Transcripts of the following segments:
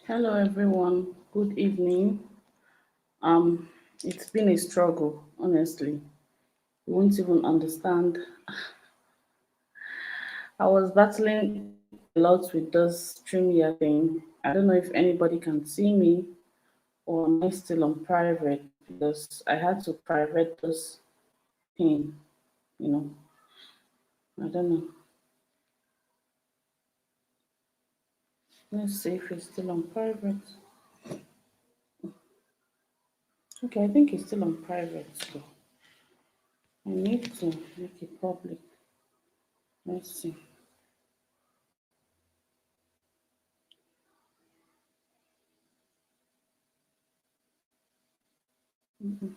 Hello everyone, good evening. Um, it's been a struggle, honestly. You won't even understand. I was battling a lot with this StreamYard thing. I don't know if anybody can see me or am I still on private because I had to private this thing, you know. I don't know. Let's see if it's still on private. Okay, I think it's still on private. So I need to make it public. Let's see. Mhm.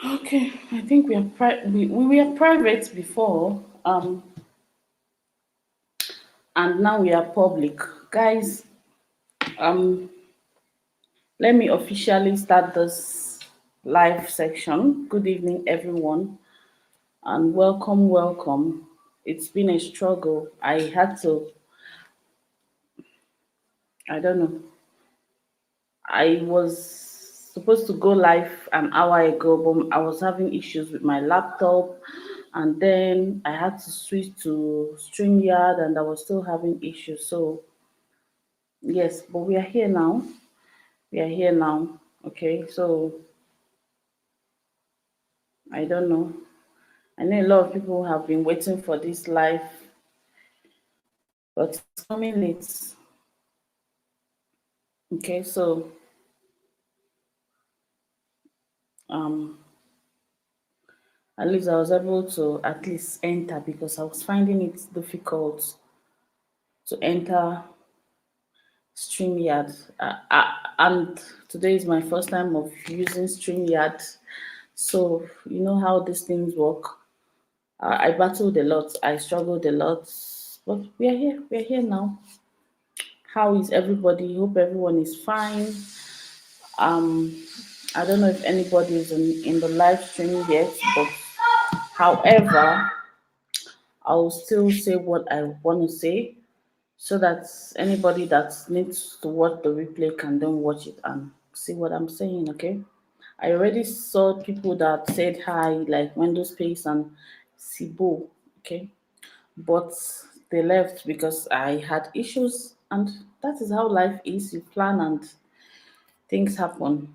Okay, I think we were private before, and now we are public, guys. Um, Let me officially start this live section. Good evening, everyone, and welcome, welcome. It's been a struggle. I had to. I don't know. I was supposed to go live an hour ago, but I was having issues with my laptop, and then I had to switch to StreamYard, and I was still having issues. So yes, but we are here now. We are here now. Okay, so I don't know. I know a lot of people have been waiting for this live, but it's coming late. Okay, so um at least I was able to at least enter because I was finding it difficult to enter StreamYard. And today is my first time of using StreamYard. So you know how these things work. I battled a lot, I struggled a lot, but we are here. We are here now. How is everybody? Hope everyone is fine. Um, I don't know if anybody is in the live stream yet, but however, I'll still say what I want to say so that anybody that needs to watch the replay can then watch it and see what I'm saying, okay? I already saw people that said hi, like Windows Space and Sibo, okay? But they left because I had issues, and that is how life is. You plan and things happen.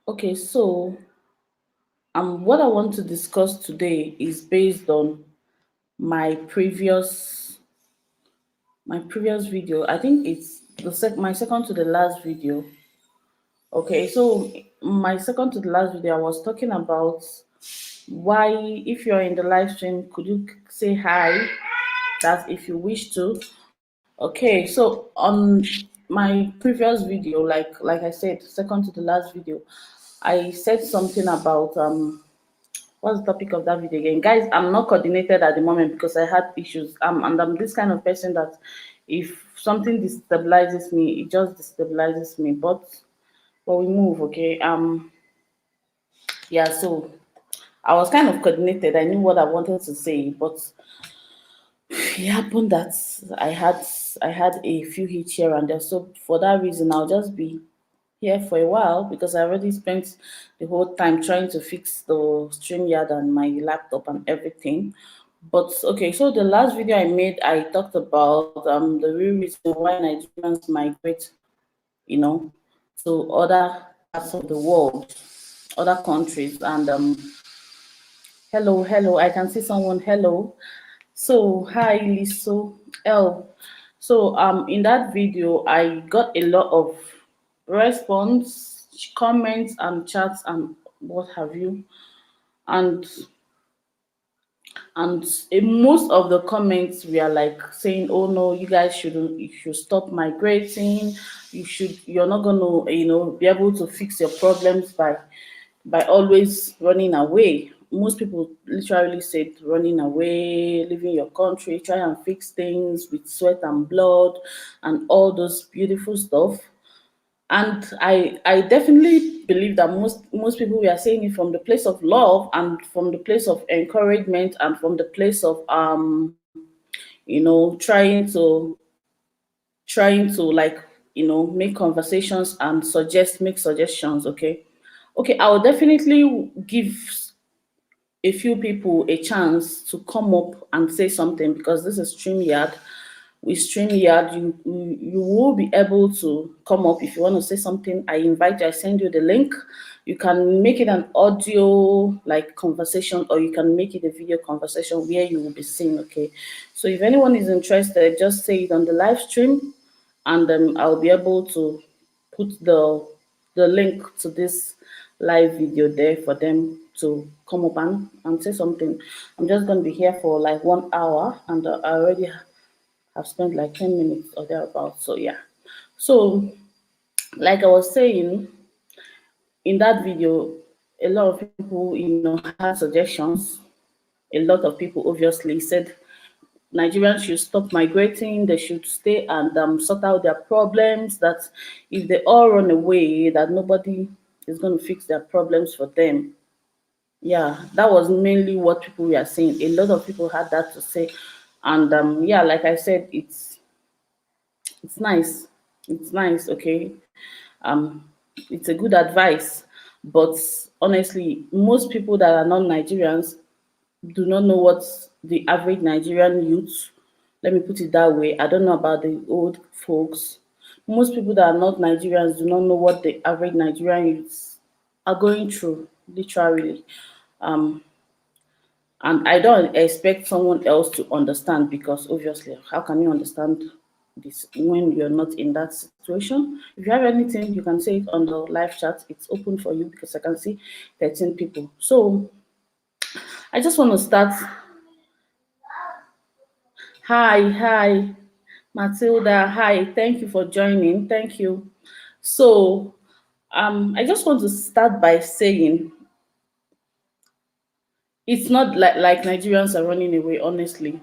Okay, so what I want to discuss today is based on my previous video. I think it's my second to the last video. Okay, so my second to the last video, I was talking about why, if you're in the live stream, could you say hi? That if you wish to. Okay, so on my previous video, like I said, second to the last video, I said something about what's the topic of that video again? Guys, I'm not coordinated at the moment because I had issues. And I'm this kind of person that if something destabilizes me, it just destabilizes me. But we move, okay? Yeah, so I was kind of coordinated. I knew what I wanted to say, but it happened that I had a few hits here and there. So for that reason, I'll just be here for a while because I already spent the whole time trying to fix the StreamYard and my laptop and everything. But okay, so the last video I made, I talked about the real reason why Nigerians migrate, you know, to other parts of the world, other countries, and Hello, hello. I can see someone. Hello. So, hi, Liso L. So, in that video, I got a lot of response, comments, and chats, and what have you. And most of the comments we are like saying, "Oh no, you guys shouldn't. You should stop migrating. You're not gonna, be able to fix your problems by always running away." Most people literally said running away, leaving your country, try and fix things with sweat and blood and all those beautiful stuff. And I definitely believe that most people we are saying it from the place of love and from the place of encouragement and from the place of trying to like make conversations and make suggestions. Okay, I will definitely give a few people a chance to come up and say something, because this is StreamYard. With StreamYard, you will be able to come up if you want to say something. I invite you, I send you the link. You can make it an audio like conversation, or you can make it a video conversation where you will be seen. Okay. So if anyone is interested, just say it on the live stream, and I'll be able to put the link to this live video there for them to come up and say something. I'm just going to be here for like 1 hour, and I already have spent like 10 minutes or thereabouts. So yeah. So like I was saying in that video, a lot of people, had suggestions. A lot of people obviously said Nigerians should stop migrating. They should stay and sort out their problems. That if they all run away, that nobody is going to fix their problems for them. Yeah, that was mainly what people were saying. A lot of people had that to say, and yeah, like I said, it's nice. It's nice. Okay, um, it's a good advice, but honestly, most people that are not Nigerians do not know what the average Nigerian youth, let me put it that way. I don't know about the old folks. Most people that are not Nigerians do not know what the average Nigerian youths are going through, literally. Um, and I don't expect someone else to understand, because obviously, how can you understand this when you're not in that situation? If you have anything, you can say it on the live chat. It's open for you because I can see 13 people. So I just want to start. Hi, Matilda. Hi, thank you for joining. Thank you. So, I just want to start by saying it's not like Nigerians are running away. Honestly,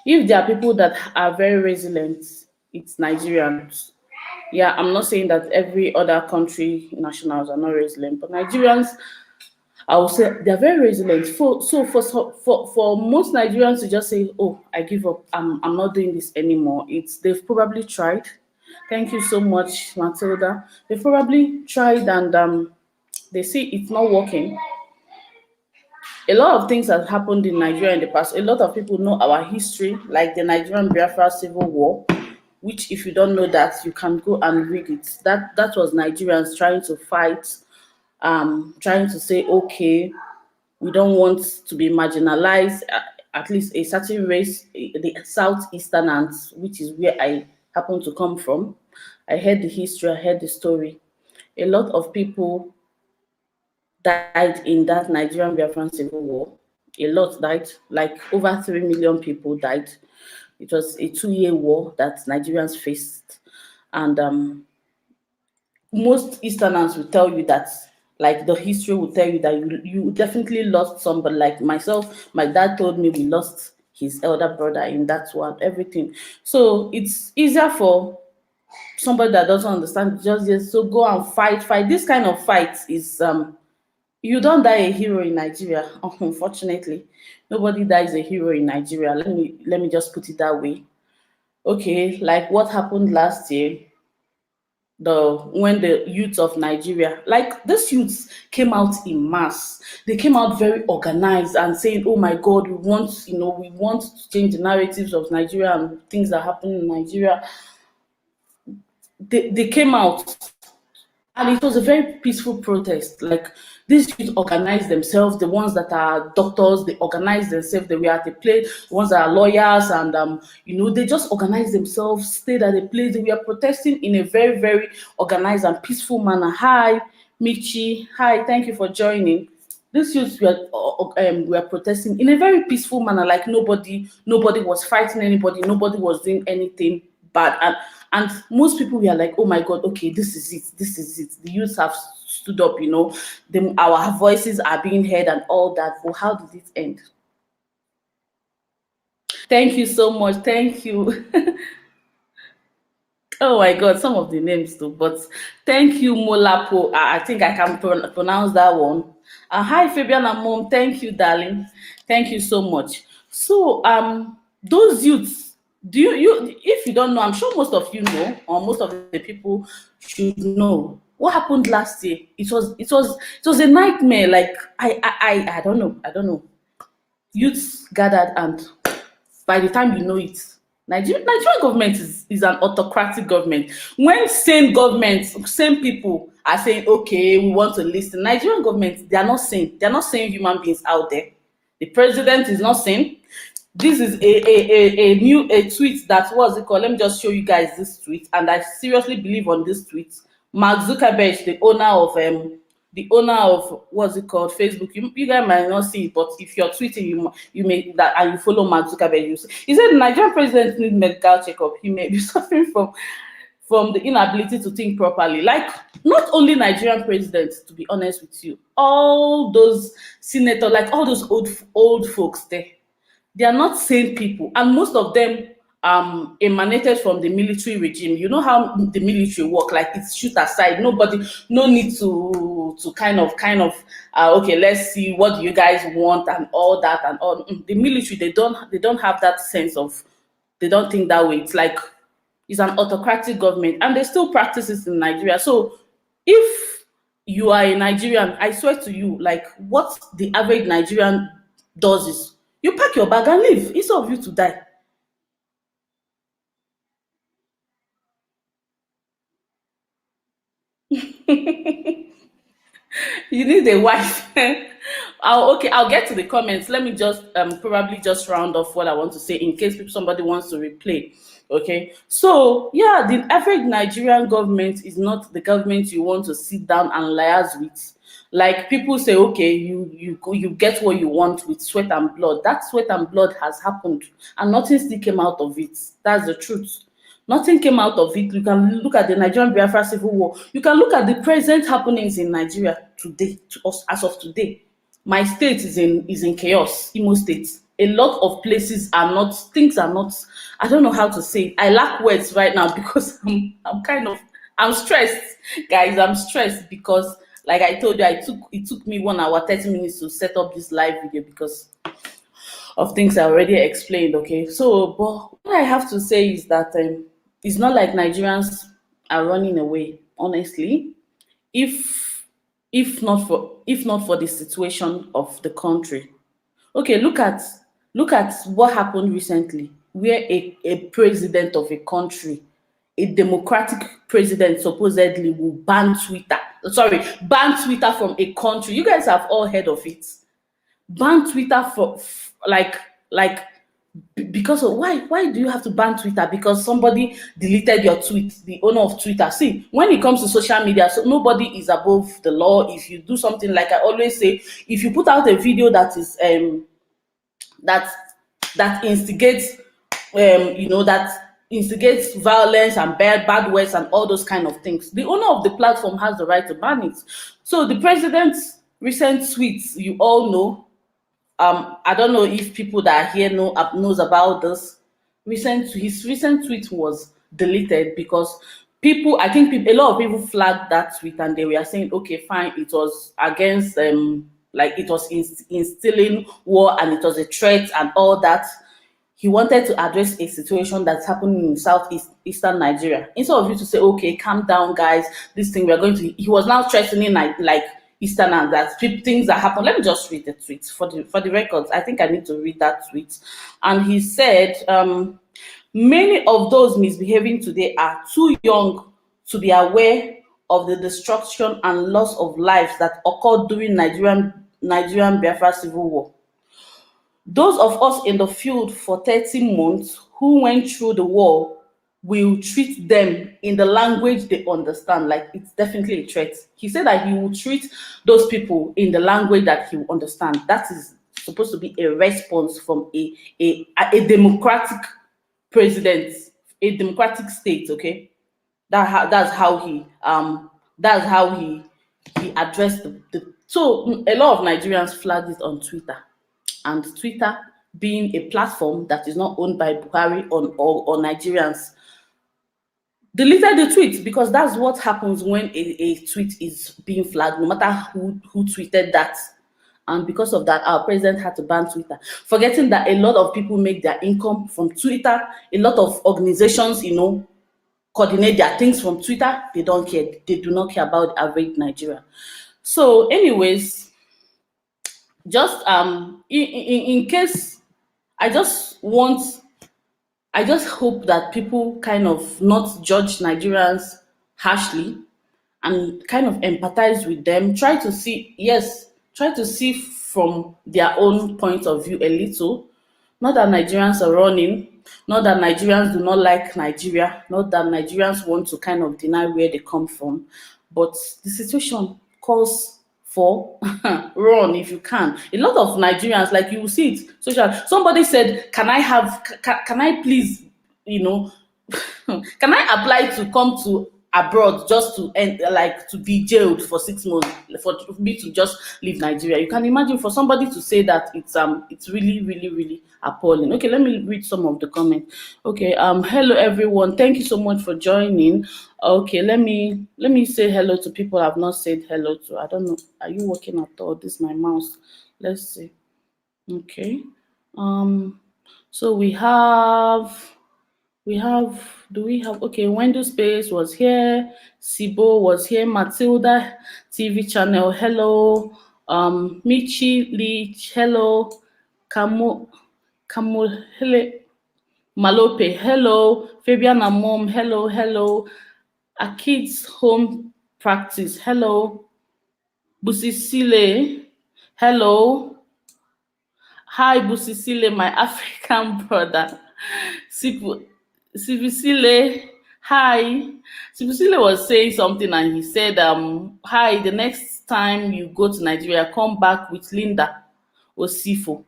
if there are people that are very resilient, it's Nigerians. Yeah, I'm not saying that every other country nationals are not resilient, but Nigerians, I would say they're very resilient. For most Nigerians to just say, "Oh, I give up. I'm not doing this anymore." They've probably tried. Thank you so much, Matilda. They've probably tried, and they see it's not working. A lot of things have happened in Nigeria in the past. A lot of people know our history, like the Nigerian Biafra Civil War, which, if you don't know that, you can go and read it. That was Nigerians trying to fight, trying to say, okay, we don't want to be marginalized, at least a certain race, the Southeasterners, which is where I happen to come from. I heard the history, I heard the story. A lot of people died in that Nigerian Biafran Civil War. A lot died, like over 3 million people died. It was a 2-year war that Nigerians faced. And most Easterners will tell you that, like the history will tell you that you definitely lost somebody. Like myself, my dad told me we lost his elder brother in that war, everything. So it's easier for somebody that doesn't understand, just so go and fight. This kind of fight is you don't die a hero in Nigeria. Unfortunately, nobody dies a hero in Nigeria. Let me just put it that way. Okay, like what happened last year, when the youth of Nigeria, like these youths came out in mass. They came out very organized and saying, "Oh my God, we want to change the narratives of Nigeria and things that happen in Nigeria." They came out, and it was a very peaceful protest. Like These youth organize themselves. The ones that are doctors, they organize themselves. They were at a place. The ones that are lawyers, and they just organize themselves, stayed at a place. They were protesting in a very, very organized and peaceful manner. Hi, Michi. Hi, thank you for joining. These youths were protesting in a very peaceful manner, like nobody was fighting anybody, nobody was doing anything bad, and most people were like, oh my God, okay, this is it, this is it. The youths have stood up, our voices are being heard and all that. But how did it end? Thank you so much. Thank you. Oh my God, some of the names too. But thank you, Molapo. I think I can pronounce that one. Hi, Fabian and Mom. Thank you, darling. Thank you so much. So, those youths, do you if you don't know, I'm sure most of you know, or most of the people should know what happened last year. It was a nightmare. Like I don't know. I don't know. Youths gathered, and by the time you know it, Nigerian government is an autocratic government. When same governments, same people are saying, okay, we want to listen, Nigerian government, they are not saying human beings out there. The president is not saying. This is a tweet that was it called? Let me just show you guys this tweet, and I seriously believe on this tweet. Mark Zuckerberg, the owner of what's it called, Facebook. You guys might not see it, but if you're tweeting, you may that and you follow Mark Zuckerberg, you see. He said the Nigerian president needs medical checkup. He may be suffering from the inability to think properly. Like, not only Nigerian presidents, to be honest with you, all those senators, like all those old folks there, they are not sane people, and most of them emanated from the military regime. You know how the military work, like it's shoot aside, no need to okay, let's see what you guys want and all that and all. The military, they don't have that sense of, they don't think that way. It's like it's an autocratic government, and they still practice it in Nigeria. So if you are a Nigerian, I swear to you, like what the average Nigerian does is you pack your bag and leave instead of you to die. You need a wife. I'll get to the comments. Let me just probably just round off what I want to say in case somebody wants to replay. Okay, so yeah, the average Nigerian government is not the government you want to sit down and liaise with. Like people say, okay, you get what you want with sweat and blood. That sweat and blood has happened, and nothing still came out of it. That's the truth. Nothing came out of it. You can look at the Nigerian Biafra civil war. You can look at the present happenings in Nigeria today, to us as of today. My state is in chaos. Imo State. A lot of places are not. Things are not. I don't know how to say it. I lack words right now because I'm stressed, guys. I'm stressed because, like I told you, it took me 1 hour 30 minutes to set up this live video because of things I already explained. Okay, so but what I have to say is that it's not like Nigerians are running away. Honestly, if if not for the situation of the country. Okay, look at what happened recently, where a president of a country, a democratic president, supposedly will ban Twitter. Sorry, ban Twitter from a country. You guys have all heard of it. Ban Twitter for like because of why do you have to ban Twitter? Because somebody deleted your tweet, the owner of Twitter. See, when it comes to social media, so nobody is above the law. If you do something, like I always say, if you put out a video that is that that instigates that instigates violence and bad words and all those kind of things, the owner of the platform has the right to ban it. So the president's recent tweets, you all know. I don't know if people that are here knows about this. His recent tweet was deleted because I think a lot of people flagged that tweet, and they were saying, okay, fine, it was against like it was instilling war and it was a threat and all that. He wanted to address a situation that's happening in eastern Nigeria. Instead of you to say, okay, calm down, guys, this thing we're going to, he was now threatening like Eastern, and that things that happen. Let me just read the tweet for the records. I think I need to read that tweet. And he said, many of those misbehaving today are too young to be aware of the destruction and loss of lives that occurred during Nigerian Biafra Civil War. Those of us in the field for 30 months who went through the war will treat them in the language they understand. Like, it's definitely a threat. He said that he will treat those people in the language that he will understand. That is supposed to be a response from a democratic president, a democratic state. Okay, that's how he addressed the. So a lot of Nigerians flagged it on Twitter, and Twitter being a platform that is not owned by Buhari or Nigerians, deleted the tweet, because that's what happens when a tweet is being flagged, no matter who tweeted that. And because of that, our president had to ban Twitter, forgetting that a lot of people make their income from Twitter. A lot of organizations, coordinate their things from Twitter. They don't care. They do not care about the average Nigerian. So, anyways, just in case, I just hope that people kind of not judge Nigerians harshly and kind of empathize with them. Try to see from their own point of view a little. Not that Nigerians are running, not that Nigerians do not like Nigeria, not that Nigerians want to kind of deny where they come from, but the situation calls for run if you can. A lot of Nigerians, like you will see it, somebody said, can I please, can I apply to come to abroad just to to be jailed for 6 months for me to just leave Nigeria? You can imagine, for somebody to say that, it's really, really, really appalling. Okay, let me read some of the comments. Okay, hello everyone. Thank you so much for joining. Okay, let me say hello to people I've not said hello to. I don't know. Are you working at all? This is my mouse. Let's see. Okay. So we have, okay, Wendell Space was here, Sibo was here, Matilda TV channel, hello, Michi Leach, hello, Kamule Malope, hello, Fabiana Mom, hello, A Kids Home Practice, hello, Busisile, hello, hi Busisile, my African brother. Sibisile, hi. Sibisile was saying something, and he said, hi, the next time you go to Nigeria, come back with Linda Osifo.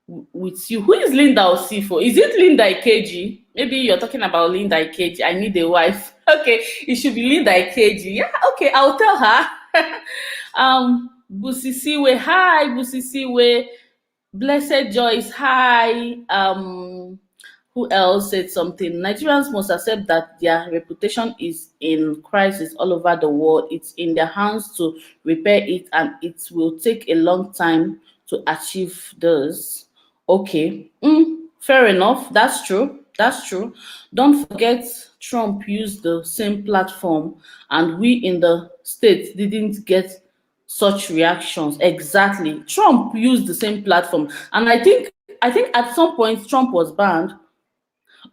With you. Who is Linda Osifo? Is it Linda Ikeji? Maybe you're talking about Linda Ikeji. I need a wife. Okay, it should be Linda Ikeji. Yeah, okay, I'll tell her. Busisiwe, hi, Busisiwe. Blessed Joyce, hi. Who else said something? Nigerians must accept that their reputation is in crisis all over the world. It's in their hands to repair it, and it will take a long time to achieve this. Okay, fair enough. That's true. Don't forget, Trump used the same platform, and we in the States didn't get such reactions. Exactly. Trump used the same platform, and I think at some point Trump was banned.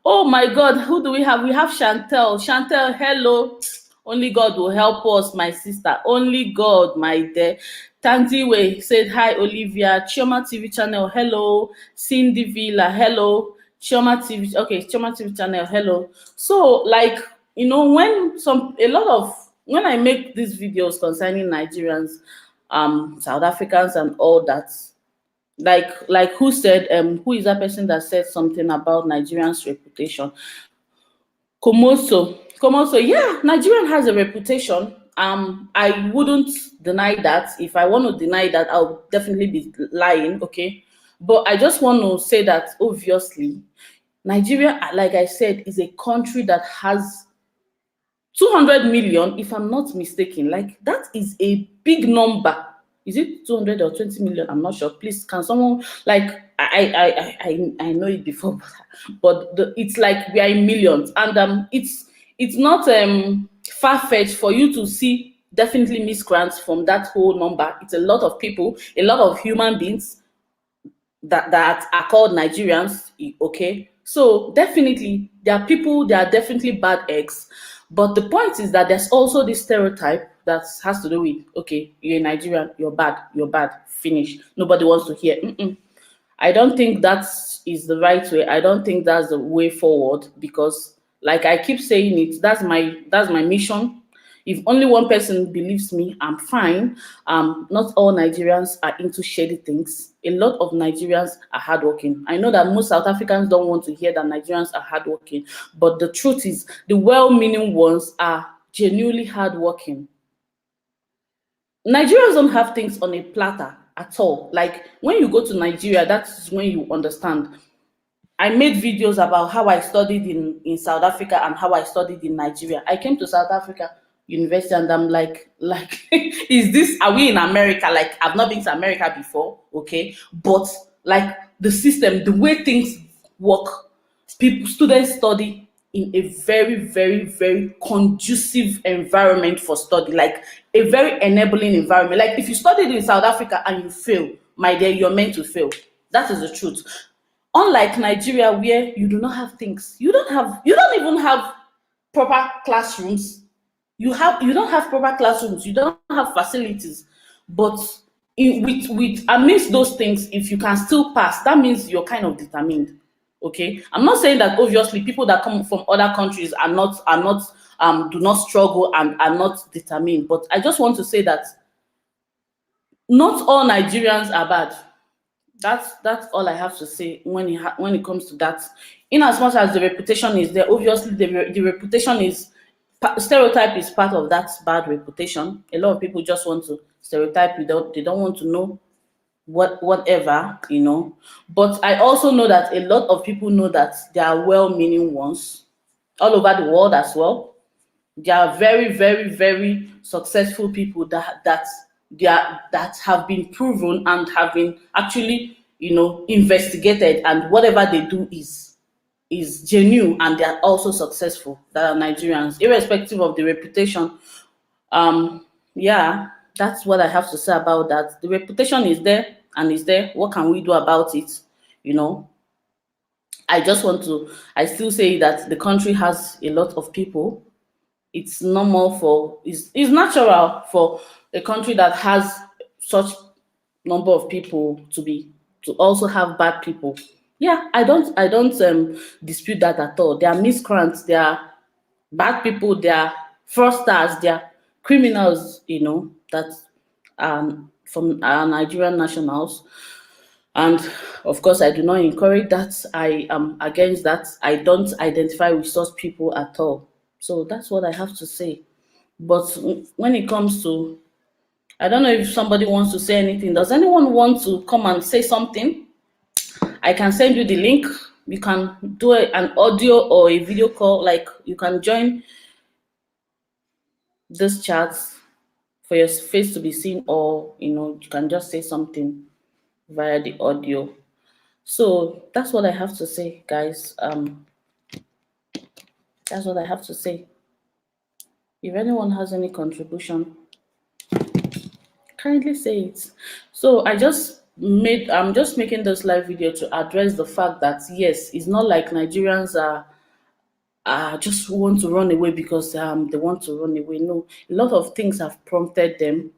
Oh my God, who do we have? We have Chantel. Chantel, hello. Only God will help us, my sister. Only God, my dear. Tanziwe said, hi, Olivia. Chioma TV channel, hello. Cindy Villa, hello. Chioma TV, okay, Chioma TV channel, hello. So, when I make these videos concerning Nigerians, South Africans and all that, like who said, who is that person that said something about Nigerians' reputation? Komoso, yeah, Nigerian has a reputation. I wouldn't deny that. If I want to deny that, I'll definitely be lying, okay? But I just want to say that, obviously, Nigeria, like I said, is a country that has 200 million, if I'm not mistaken. Like, that is a big number. Is it 200 or 20 million? I'm not sure. Please, can someone, like, I know it before, but it's like we are in millions, and it's not far-fetched for you to see definitely miscreants from that whole number. It's a lot of people, a lot of human beings that are called Nigerians, okay? So definitely there are people, there are definitely bad eggs, But the point is that there's also this stereotype that has to do with, okay, you're a Nigerian, you're bad, finish. Nobody wants to hear. I don't think that is the right way. I don't think that's the way forward, because, like I keep saying it, that's my mission. If only one person believes me, I'm fine. Not all Nigerians are into shady things. A lot of Nigerians are hardworking. I know that most South Africans don't want to hear that Nigerians are hardworking, but the truth is, the well-meaning ones are genuinely hardworking. Nigerians don't have things on a platter at all. Like when you go to Nigeria, that's when you understand. I made videos about how I studied in South Africa and how I studied in Nigeria. I came to South Africa University and I'm like, is this, are we in America? Like, I've not been to America before, okay? But like the system, the way things work, students study in a very, very, very conducive environment for study, like a very enabling environment. Like if you studied in South Africa and you fail, my dear, you're meant to fail. That is the truth. Unlike Nigeria, where you do not have things, you don't even have proper classrooms. You don't have proper classrooms. You don't have facilities. But with amidst those things, if you can still pass, that means you're kind of determined. Okay, I'm not saying that obviously people that come from other countries are not do not struggle and are not determined. But I just want to say that not all Nigerians are bad. That's all I have to say when it comes to that. In as much as the reputation is there, obviously the reputation is stereotype is part of that bad reputation. A lot of people just want to stereotype. They don't want to know whatever, you know. But I also know that a lot of people know that there are well-meaning ones all over the world as well. There are very, very, very successful people that have been proven and have been actually, you know, investigated, and whatever they do is genuine, and they are also successful, that are Nigerians, irrespective of the reputation. Yeah, that's what I have to say about that. The reputation is there and is there. What can we do about it? You know, I still say that the country has a lot of people. It's normal for it's natural for a country that has such number of people to also have bad people. Yeah, I don't dispute that at all. They are miscreants, they are bad people, they are fraudsters, they are criminals, you know, that from Nigerian nationals. And of course, I do not encourage that. I am against that. I don't identify with such people at all. So that's what I have to say. But when it comes to, I don't know if somebody wants to say anything. Does anyone want to come and say something? I can send you the link. You can do an audio or a video call. Like you can join this chat for your face to be seen, or you know, you can just say something via the audio. So that's what I have to say, guys. That's what I have to say. If anyone has any contribution, kindly say it. So I'm just making this live video to address the fact that yes, it's not like Nigerians are just want to run away because they want to run away. No, a lot of things have prompted them.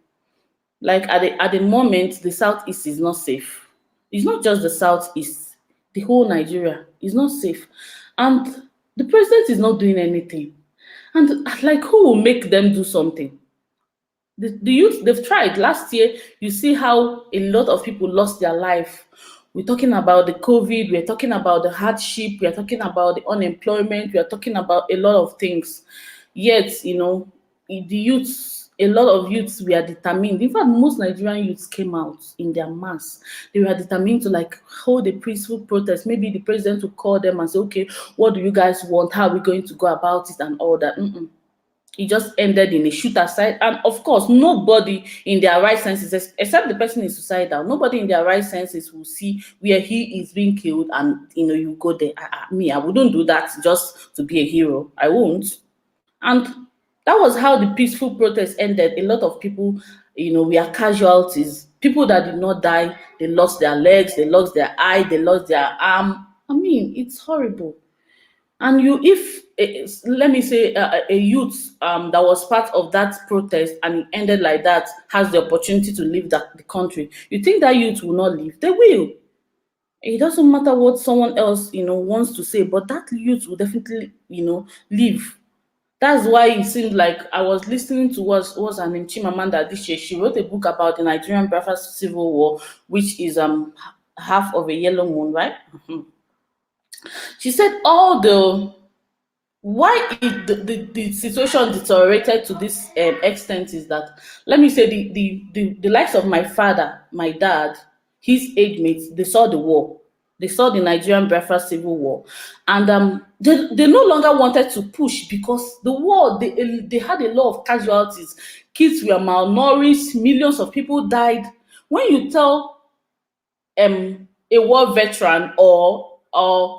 Like at the moment, the southeast is not safe. It's not just the southeast, the whole Nigeria is not safe, and the president is not doing anything. And like, who will make them do something? The youth, they've tried. Last year, you see how a lot of people lost their life. We're talking about the COVID, we're talking about the hardship, we're talking about the unemployment, we're talking about a lot of things. Yet, you know, the youths, a lot of youths were determined. In fact, most Nigerian youths came out in their mass. They were determined to like hold a peaceful protest. Maybe the president would call them and say, okay, what do you guys want? How are we going to go about it and all that? It just ended in a shoot aside. And of course, nobody in their right senses, except the person is suicidal, nobody in their right senses will see where he is being killed and, you know, you go there. I wouldn't do that just to be a hero. I won't. And that was how the peaceful protest ended. A lot of people, you know, were casualties. People that did not die, they lost their legs, they lost their eye, they lost their arm. I mean, it's horrible. And you, if let me say a youth that was part of that protest and it ended like that has the opportunity to leave the country, you think that youth will not leave? They will. It doesn't matter what someone else wants to say, but that youth will definitely leave. That's why it seemed like I was listening to what's her name, Chimamanda Adichie. She wrote a book about the Nigerian Biafra Civil War, which is half of a yellow moon, right? She said all the why the situation deteriorated to this extent is that, let me say, the likes of my father, my dad, his age mates, they saw the war. They saw the Nigerian Biafra civil war, and they no longer wanted to push because the war, they had a lot of casualties. Kids were malnourished, millions of people died. When you tell a war veteran or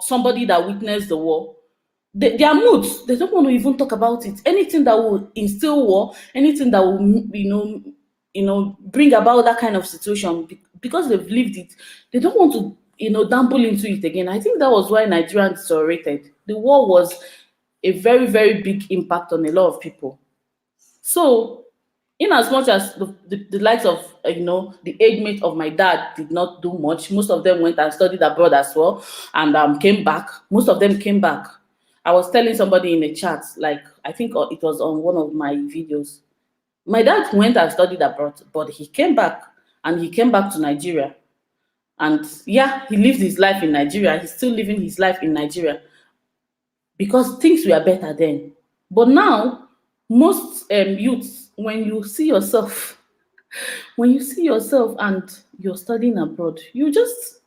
somebody that witnessed the war, their moods, they don't want to even talk about it. Anything that will instill war, anything that will bring about that kind of situation, because they've lived it, they don't want to dabble into it again. I think that was why Nigeria deteriorated. The war was a very, very big impact on a lot of people. So, in as much as the likes of the age mate of my dad did not do much, most of them went and studied abroad as well, and came back. Most of them came back. I was telling somebody in a chat, like, I think it was on one of my videos. My dad went and studied abroad, but he came back, and he came back to Nigeria. And yeah, he lived his life in Nigeria. He's still living his life in Nigeria because things were better then. But now, most youths, when you see yourself and you're studying abroad, you just,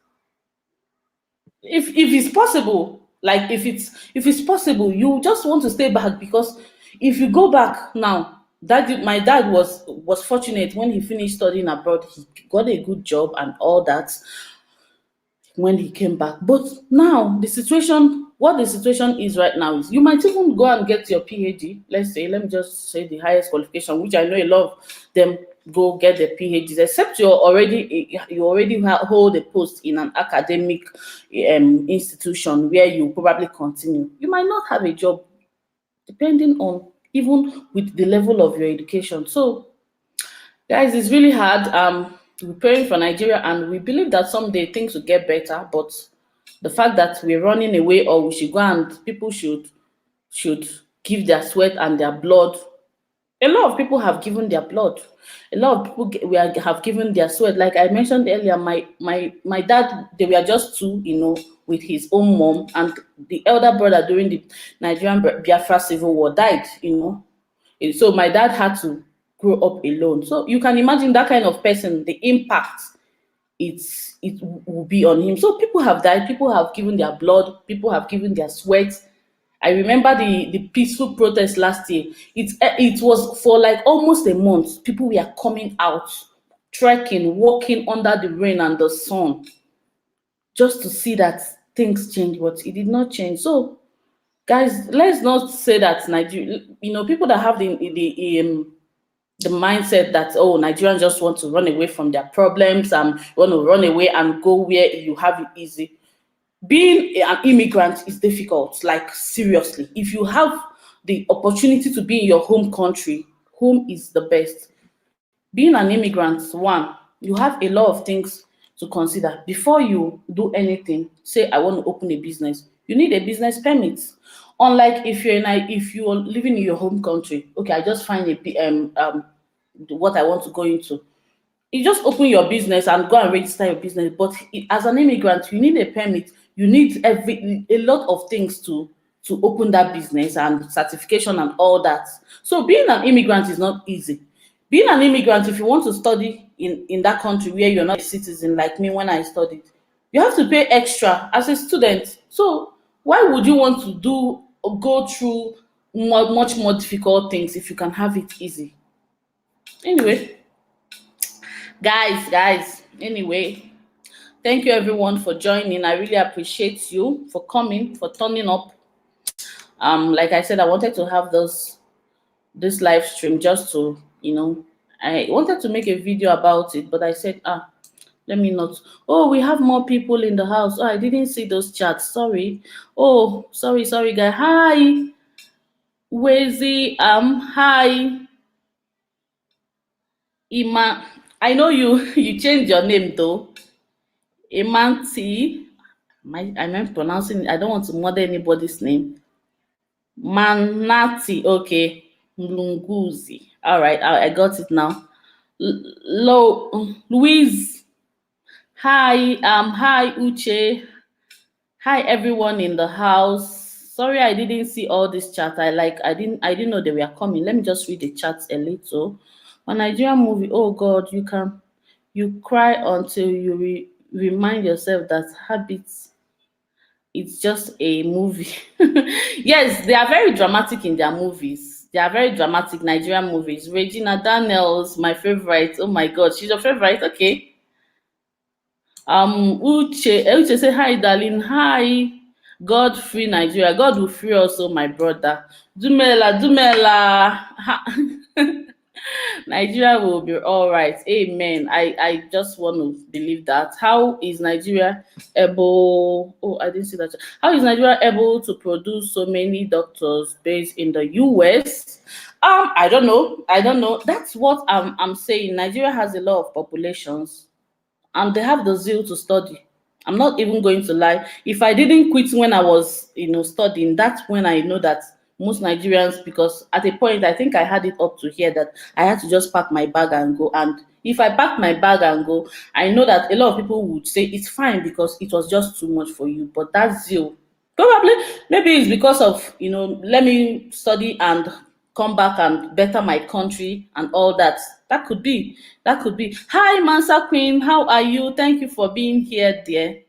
if it's possible, like, if it's possible, you just want to stay back, because if you go back now, my dad was fortunate. When he finished studying abroad, he got a good job and all that when he came back. But now what the situation is right now is, you might even go and get your PhD. Let me just say the highest qualification, which I know a lot of them go get their PhDs, except you already hold a post in an academic institution where you probably continue. You might not have a job, depending on, even with the level of your education. So, guys, it's really hard. We're praying for Nigeria, and we believe that someday things will get better. But the fact that we're running away, or we should go and people should give their sweat and their blood. A lot of people have given their blood. A lot of people have given their sweat. Like I mentioned earlier, my dad, they were just two, with his own mom, and the elder brother during the Nigerian Biafra civil war died. So my dad had to grow up alone. So you can imagine that kind of person, the impact it will be on him. So people have died, people have given their blood, people have given their sweat. I remember the peaceful protest last year. It was for like almost a month. People were coming out, trekking, walking under the rain and the sun, just to see that things change, but it did not change. So, guys, let's not say that Nigeria, people that have the mindset that, oh, Nigerians just want to run away from their problems and want to run away and go where you have it easy. Being an immigrant is difficult, like, seriously. If you have the opportunity to be in your home country, home is the best. Being an immigrant, one, you have a lot of things to consider before you do anything. Say, I want to open a business, you need a business permit. Unlike if you're living in your home country, okay, I just find what I want to go into, you just open your business and go and register your business. But as an immigrant, you need a permit. You need a lot of things to open that business, and certification and all that. So being an immigrant is not easy. Being an immigrant, if you want to study in that country where you're not a citizen, like me when I studied, you have to pay extra as a student. So why would you want to go through much more difficult things if you can have it easy? Anyway, guys, anyway, thank you everyone for joining. I really appreciate you for coming, for turning up. Like I said, I wanted to have this live stream just to, I wanted to make a video about it, but I said, Let me not. Oh, we have more people in the house. Oh, I didn't see those chats. Sorry. Oh, sorry, guy. Hi, Wezi. Hi, Ima. I know you. You changed your name though. Imanti. Am I pronouncing it? I don't want to murder anybody's name. Manati. Okay. Mlunguzi. All right. I got it now. Louise. Hi. Hi, Uche. Hi everyone in the house. Sorry I didn't see all this chat. I didn't know they were coming. Let me just read the chat a little. A Nigerian movie, oh God, you cry until you remind yourself that habits it's just a movie. Yes, they are very dramatic in their movies. They are very dramatic Nigerian movies. Regina Daniels, my favorite. Oh my God, she's your favorite. Okay. Uche say hi, darling. Hi. God free Nigeria. God will free us, oh my brother. Dumela. Nigeria will be all right. Amen. I just want to believe that. How is Nigeria able? Oh, I didn't see that. How is Nigeria able to produce so many doctors based in the US? I don't know. I don't know. That's what I'm saying. Nigeria has a lot of populations and they have the zeal to study. I'm not even going to lie. If I didn't quit when I was, studying, that's when I know that most Nigerians, because at a point I think I had it up to here that I had to just pack my bag and go. And if I pack my bag and go, I know that a lot of people would say it's fine because it was just too much for you. But that zeal, probably, maybe it's because of, let me study and come back and better my country and all that. That could be. That could be. Hi, Mansa Queen. How are you? Thank you for being here, dear.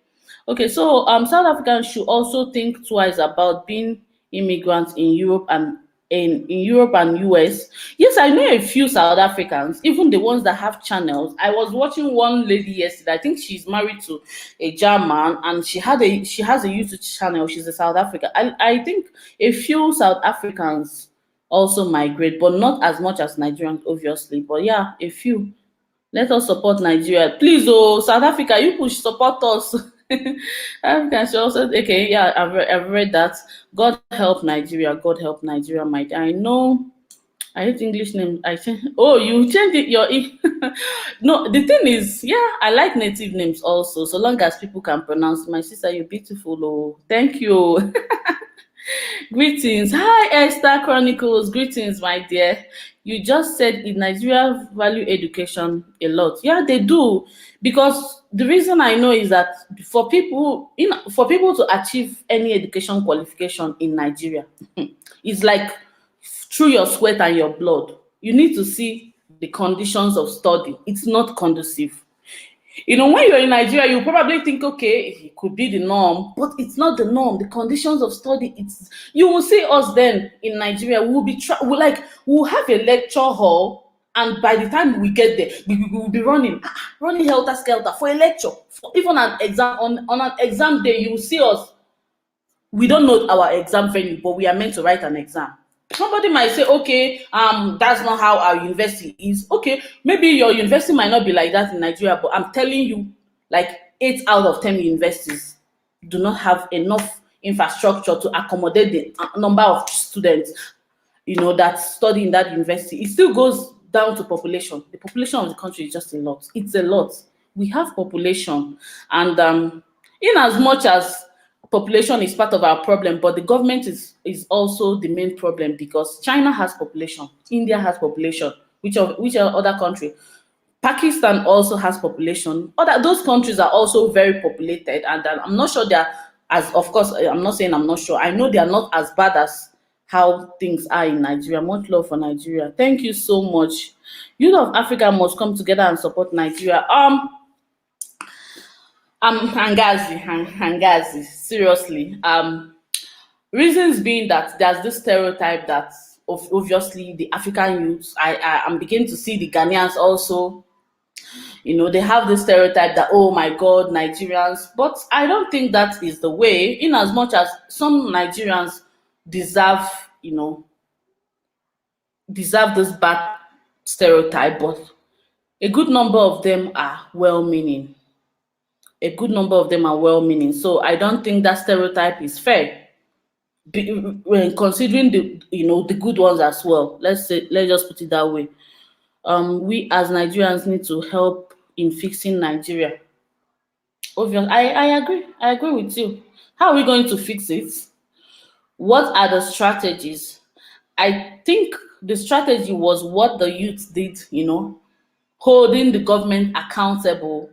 Okay, so South Africans should also think twice about being immigrants in Europe and in Europe and US. Yes, I know a few South Africans, even the ones that have channels. I was watching one lady yesterday. I think she's married to a German, and she has a YouTube channel. She's a South African. I think a few South Africans also migrate, but not as much as Nigerians, obviously. But yeah, a few. Let us support Nigeria. Please, oh, South Africa, you push support us. Africa should also, okay, yeah, I've read that. God help Nigeria. God help Nigeria, my dear. I know. I hate English name. I think. Oh, you changed it. No, the thing is, yeah, I like native names also. So long as people can pronounce. My sister, you're beautiful. Oh, thank you. Greetings. Hi, Esther Chronicles. Greetings, my dear. You just said in Nigeria value education a lot. Yeah, they do. Because the reason I know is that for people to achieve any education qualification in Nigeria, it's like through your sweat and your blood. You need to see the conditions of study. It's not conducive. When you're in Nigeria, you probably think, okay, it could be the norm, but it's not the norm. The conditions of study, you will see us then in Nigeria. We'll have a lecture hall, and by the time we get there, we will be running helter skelter for a lecture. Even an exam on an exam day, you will see us. We don't know our exam venue, but we are meant to write an exam. Somebody might say, okay, that's not how our university is. Okay, maybe your university might not be like that in Nigeria, but I'm telling you, like 8 out of 10 universities do not have enough infrastructure to accommodate the number of students, that study in that university. It still goes down to population. The population of the country is just a lot. It's a lot. We have population, and in as much as population is part of our problem, but the government is also the main problem, because China has population, India has population, which other country? Pakistan also has population. Those countries are also very populated, and I'm not sure they're as, of course, I'm not saying I'm not sure. I know they are not as bad as how things are in Nigeria. Much love for Nigeria. Thank you so much. Youth of Africa must come together and support Nigeria. Hangazi, seriously. Reasons being that there's this stereotype that obviously the African youths, I'm beginning to see the Ghanaians also, they have this stereotype that, oh my God, Nigerians, but I don't think that is the way, in as much as some Nigerians deserve, deserve this bad stereotype, but a good number of them are well-meaning. A good number of them are well-meaning. So I don't think that stereotype is fair. When considering the the good ones as well. Let's just put it that way. We as Nigerians need to help in fixing Nigeria. Obvious. I agree with you. How are we going to fix it? What are the strategies? I think the strategy was what the youth did, holding the government accountable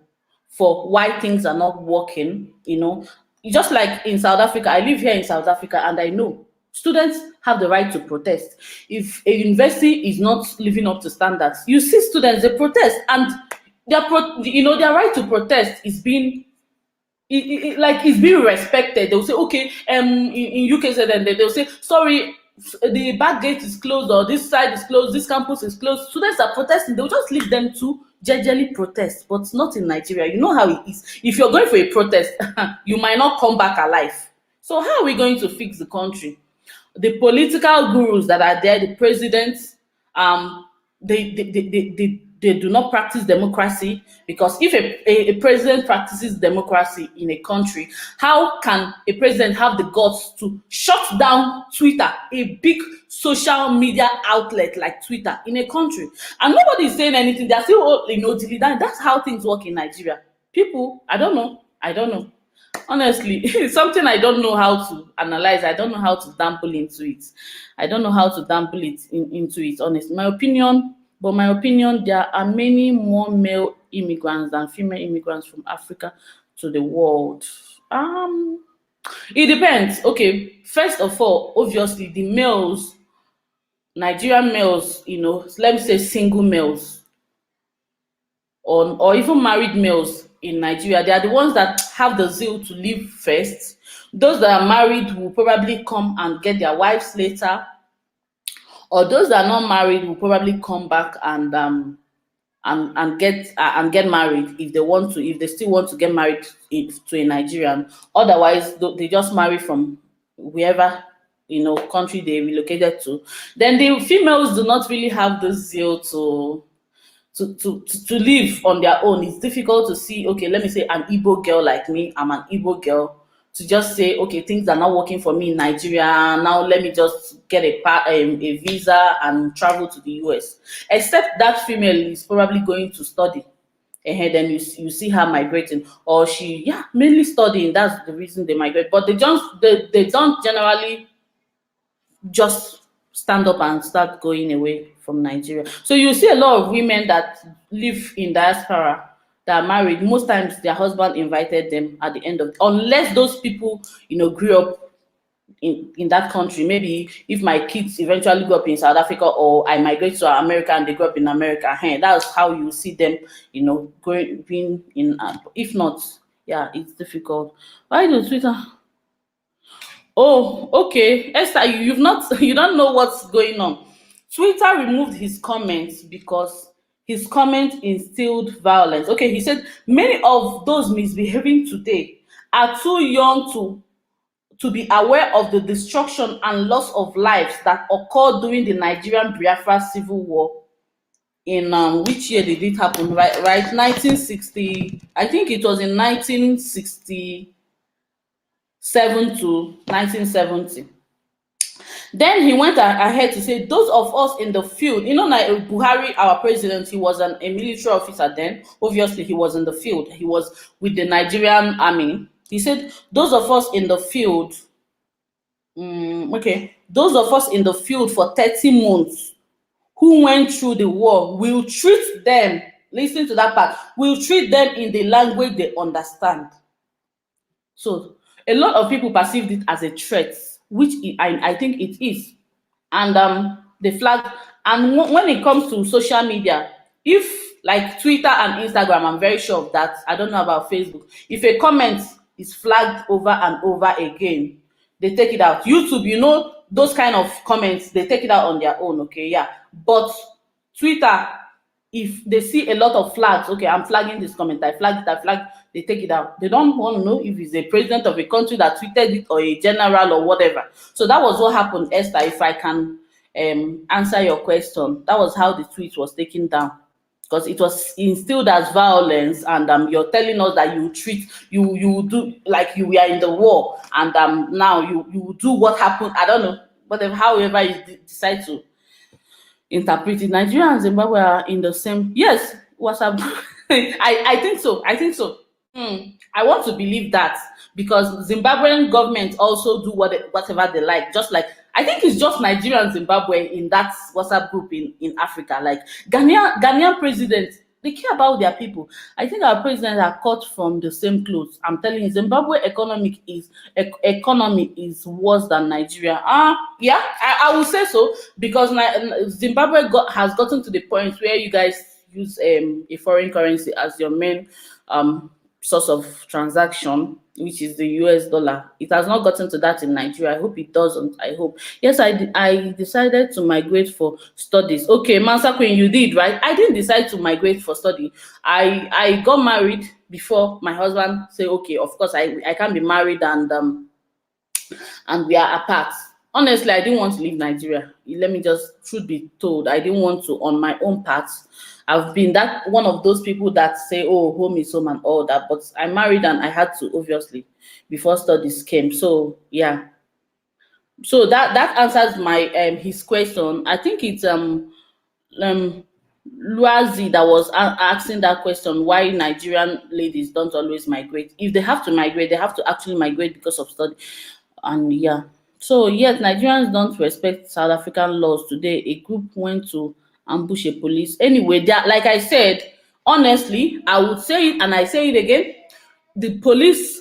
for why things are not working. Just like in South Africa, I live here in South Africa and I know students have the right to protest. If a university is not living up to standards, you see students, they protest, and their right to protest is being like it's being respected. They'll say, okay, in UK, so then they'll say, sorry, the back gate is closed, or this side is closed, this campus is closed. Students are protesting, they'll just leave them to jejely protest, but not in Nigeria. You know how it is. If you're going for a protest, you might not come back alive. So how are we going to fix the country? The political gurus that are there, the presidents, they do not practice democracy, because if a president practices democracy in a country, how can a president have the guts to shut down Twitter, a big social media outlet like Twitter, in a country? And nobody is saying anything. They're still, that's how things work in Nigeria. People, I don't know. Honestly, it's something I don't know how to analyze. I don't know how to dample into it. I don't know how to dample it into it, honestly. My opinion, there are many more male immigrants than female immigrants from Africa to the world. It depends. Okay, first of all, obviously the males, Nigerian males, let me say single males, or even married males in Nigeria, they are the ones that have the zeal to live first. Those that are married will probably come and get their wives later, or those that are not married will probably come back and get married if they still want to get married to a Nigerian. Otherwise, they just marry from wherever country they relocated to. Then the females do not really have the zeal to live on their own. It's difficult to see, okay, let me say an Igbo girl like me, I'm an Igbo girl, to just say, okay, things are not working for me in Nigeria, now let me just get a visa and travel to the US. Except that female is probably going to study, and then you see her migrating, or she mainly studying. That's the reason they migrate. But they don't generally just stand up and start going away from Nigeria. So you see a lot of women that live in diaspora that are married. Most times their husband invited them at the end of, unless those people, grew up in that country. Maybe if my kids eventually grew up in South Africa, or I migrate to America and they grew up in America, that's how you see them, going being in. If not, it's difficult. Why do Twitter? Oh, okay. Esther, you don't know what's going on. Twitter removed his comments because his comment instilled violence. Okay, he said many of those misbehaving today are too young to be aware of the destruction and loss of lives that occurred during the Nigerian Biafra civil war in which year did it happen? Right, 1960. I think it was in 1967 to 1970. Then he went ahead to say, those of us in the field, Buhari, our president, he was a military officer then. Obviously, he was in the field. He was with the Nigerian army. He said, those of us in the field, those of us in the field for 30 months who went through the war will treat them, listen to that part, will treat them in the language they understand. So a lot of people perceived it as a threat, which I think it is. And the flag, and when it comes to social media, if like Twitter and Instagram, I'm very sure of that. I don't know about Facebook. If a comment is flagged over and over again, they take it out. YouTube, those kind of comments, they take it out on their own, okay, But Twitter, if they see a lot of flags, okay, I'm flagging this comment, I flagged they take it out. They don't want to know if it's a president of a country that tweeted it, or a general, or whatever. So that was what happened, Esther, if I can answer your question. That was how the tweet was taken down. because it was instilled as violence, and you're telling us that you do like you were in the war, and now you do what happened. I don't know, whatever, however you decide to interpret it. Nigeria and Zimbabwe are in the same. Yes, what's up? I think so. I think so. I want to believe that, because Zimbabwean government also do whatever they like. Just like, I think it's just Nigeria and Zimbabwe in that WhatsApp group in Africa. Like Ghanaian president, they care about their people. I think our presidents are cut from the same clothes. I'm telling you, Zimbabwe economy is worse than Nigeria. Yeah, I will say so, because Zimbabwe has gotten to the point where you guys use a foreign currency as your main source of transaction, which is the US dollar. It has not gotten to that in Nigeria. I hope it doesn't. I hope. Yes, I decided to migrate for studies. Okay, Mansa Queen, you did, right? I didn't decide to migrate for study. I got married before my husband said, okay, of course I can't be married and we are apart. Honestly, I didn't want to leave Nigeria. Let me just, truth be told, I didn't want to on my own part. I've been that one of those people that say, oh, home is home and all that. But I married and I had to, obviously, before studies came. So yeah. So that answers my his question. I think it's Luazi that was asking that question, why Nigerian ladies don't always migrate. If they have to migrate, they have to actually migrate because of study. And yeah. So yes, Nigerians don't respect South African laws. Today, a group went to ambush a police. Anyway, like I said, honestly, I would say it and I say it again. The police,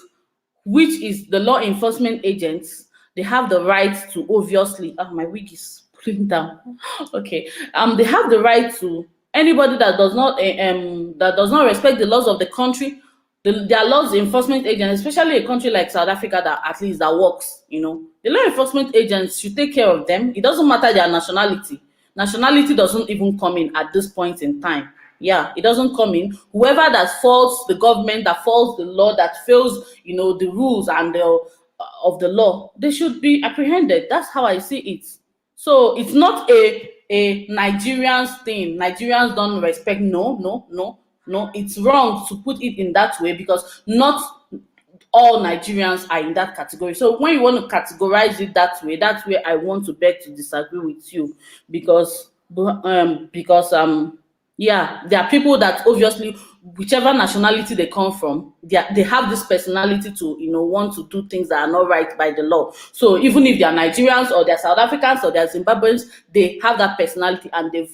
which is the law enforcement agents, they have the right to, obviously, my wig is pulling down. Okay. They have the right to, anybody that does not respect the laws of the country, their laws enforcement agents, especially a country like South Africa that at least that works, the law enforcement agents should take care of them. It doesn't matter their nationality. Nationality doesn't even come in at this point in time. Yeah, it doesn't come in. Whoever that faults the government, that faults the law, that fails, the rules and of the law, they should be apprehended. That's how I see it. So it's not a Nigerians thing. Nigerians don't respect. No, no, no, no. It's wrong to put it in that way, because not all Nigerians are in that category. So when you want to categorize it that way, that's where I want to beg to disagree with you, because yeah, there are people that obviously, whichever nationality they come from, they have this personality to want to do things that are not right by the law. So even if they are Nigerians or they're South Africans or they're Zimbabweans, they have that personality, and they've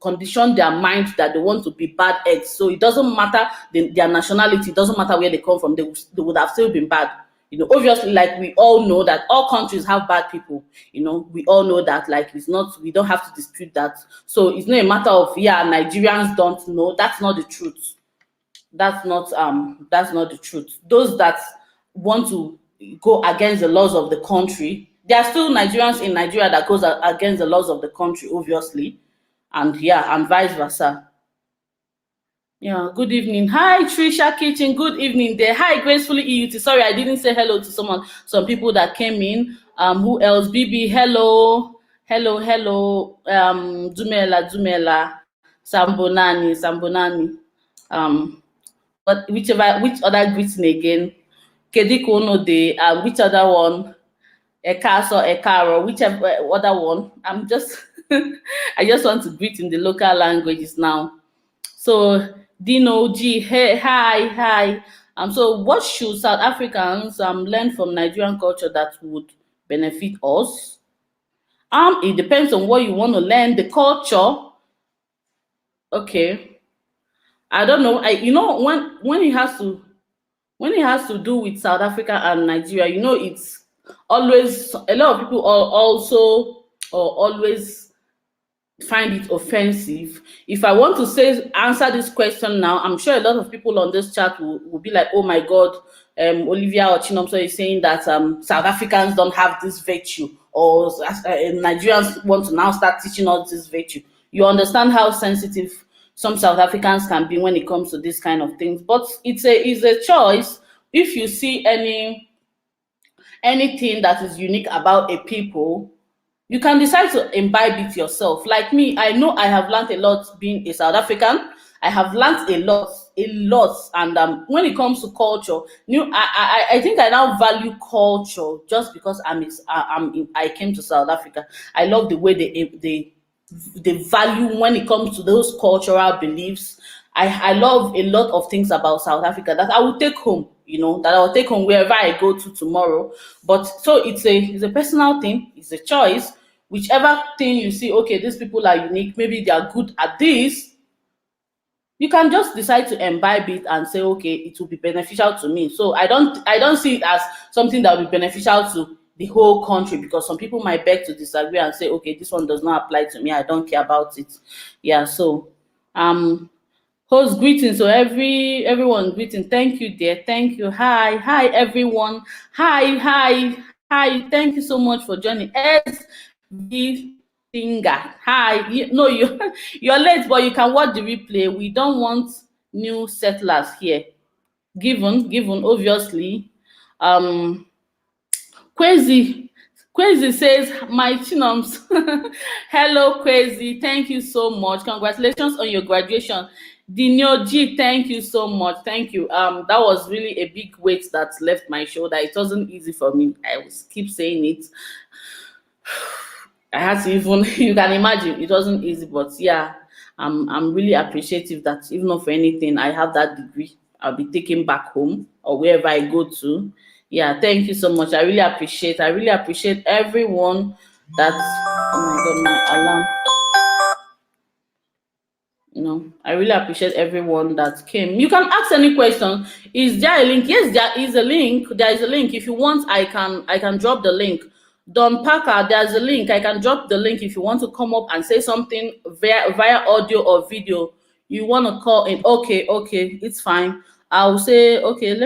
conditioned their mind that they want to be bad eggs. So it doesn't matter their nationality, it doesn't matter where they come from, they would have still been bad. Obviously, like, we all know that all countries have bad people. We all know that. Like, we don't have to dispute that. So it's not a matter of, yeah, Nigerians don't know. That's not the truth. That's not the truth. Those that want to go against the laws of the country, there are still Nigerians in Nigeria that goes against the laws of the country, obviously. And yeah, and vice versa. Yeah, good evening. Hi, Trisha Kitchen. Good evening there. Hi, Gracefully EUT. Sorry, I didn't say hello to some people that came in. Who else? BB, hello. Hello, hello. Dumela. Sambonani. But which other greeting again? Kediko no de, which other one? Ekaso, Ekaro, whichever other one. I just want to greet in the local languages now. So Dino G, hey, hi. So what should South Africans learn from Nigerian culture that would benefit us? It depends on what you want to learn. The culture, okay. I don't know. When it has to do with South Africa and Nigeria, it's always, a lot of people always find it offensive. If I want to answer this question now, I'm sure a lot of people on this chat will be like, oh my God, Olivia or Chinomso is saying that South Africans don't have this virtue, or Nigerians want to now start teaching us this virtue. You understand how sensitive some South Africans can be when it comes to this kind of things. But it's a choice. If you see anything that is unique about a people, you can decide to imbibe it yourself. Like me, I know I have learned a lot being a South African. I have learned a lot. And when it comes to culture, I think I now value culture just because I came to South Africa. I love the way they value when it comes to those cultural beliefs. I love a lot of things about South Africa that I will take home, that I will take home wherever I go to tomorrow. But so it's a personal thing, it's a choice. Whichever thing you see, okay, these people are unique, maybe they are good at this, you can just decide to imbibe it and say, okay, it will be beneficial to me. So I don't see it as something that will be beneficial to the whole country, because some people might beg to disagree and say, okay, this one does not apply to me, I don't care about it. Yeah, so um host greeting. So everyone greeting. Thank you, dear. Thank you. Hi, everyone. Hi. Thank you so much for joining. V Singer. Hi. No, you're late, but you can watch the replay. We don't want new settlers here. Given, obviously. Um, Kwezi. Kwezi says, my chinoms. Hello, Kwezi. Thank you so much. Congratulations on your graduation. Dinyo G, thank you so much. Thank you. That was really a big weight that left my shoulder. It wasn't easy for me. I will keep saying it. I had to even you can imagine it wasn't easy, but yeah, I'm really appreciative that even if anything, I have that degree. I'll be taken back home or wherever I go to. Yeah, thank you so much. I really appreciate everyone that oh my god, my alarm. I really appreciate everyone that came. You can ask any question. Is there a link? Yes, there is a link. There is a link. If you want, I can drop the link. Don Parker, there's a link. I can drop the link if you want to come up and say something via audio or video. You want to call in? Okay, it's fine. I'll say okay.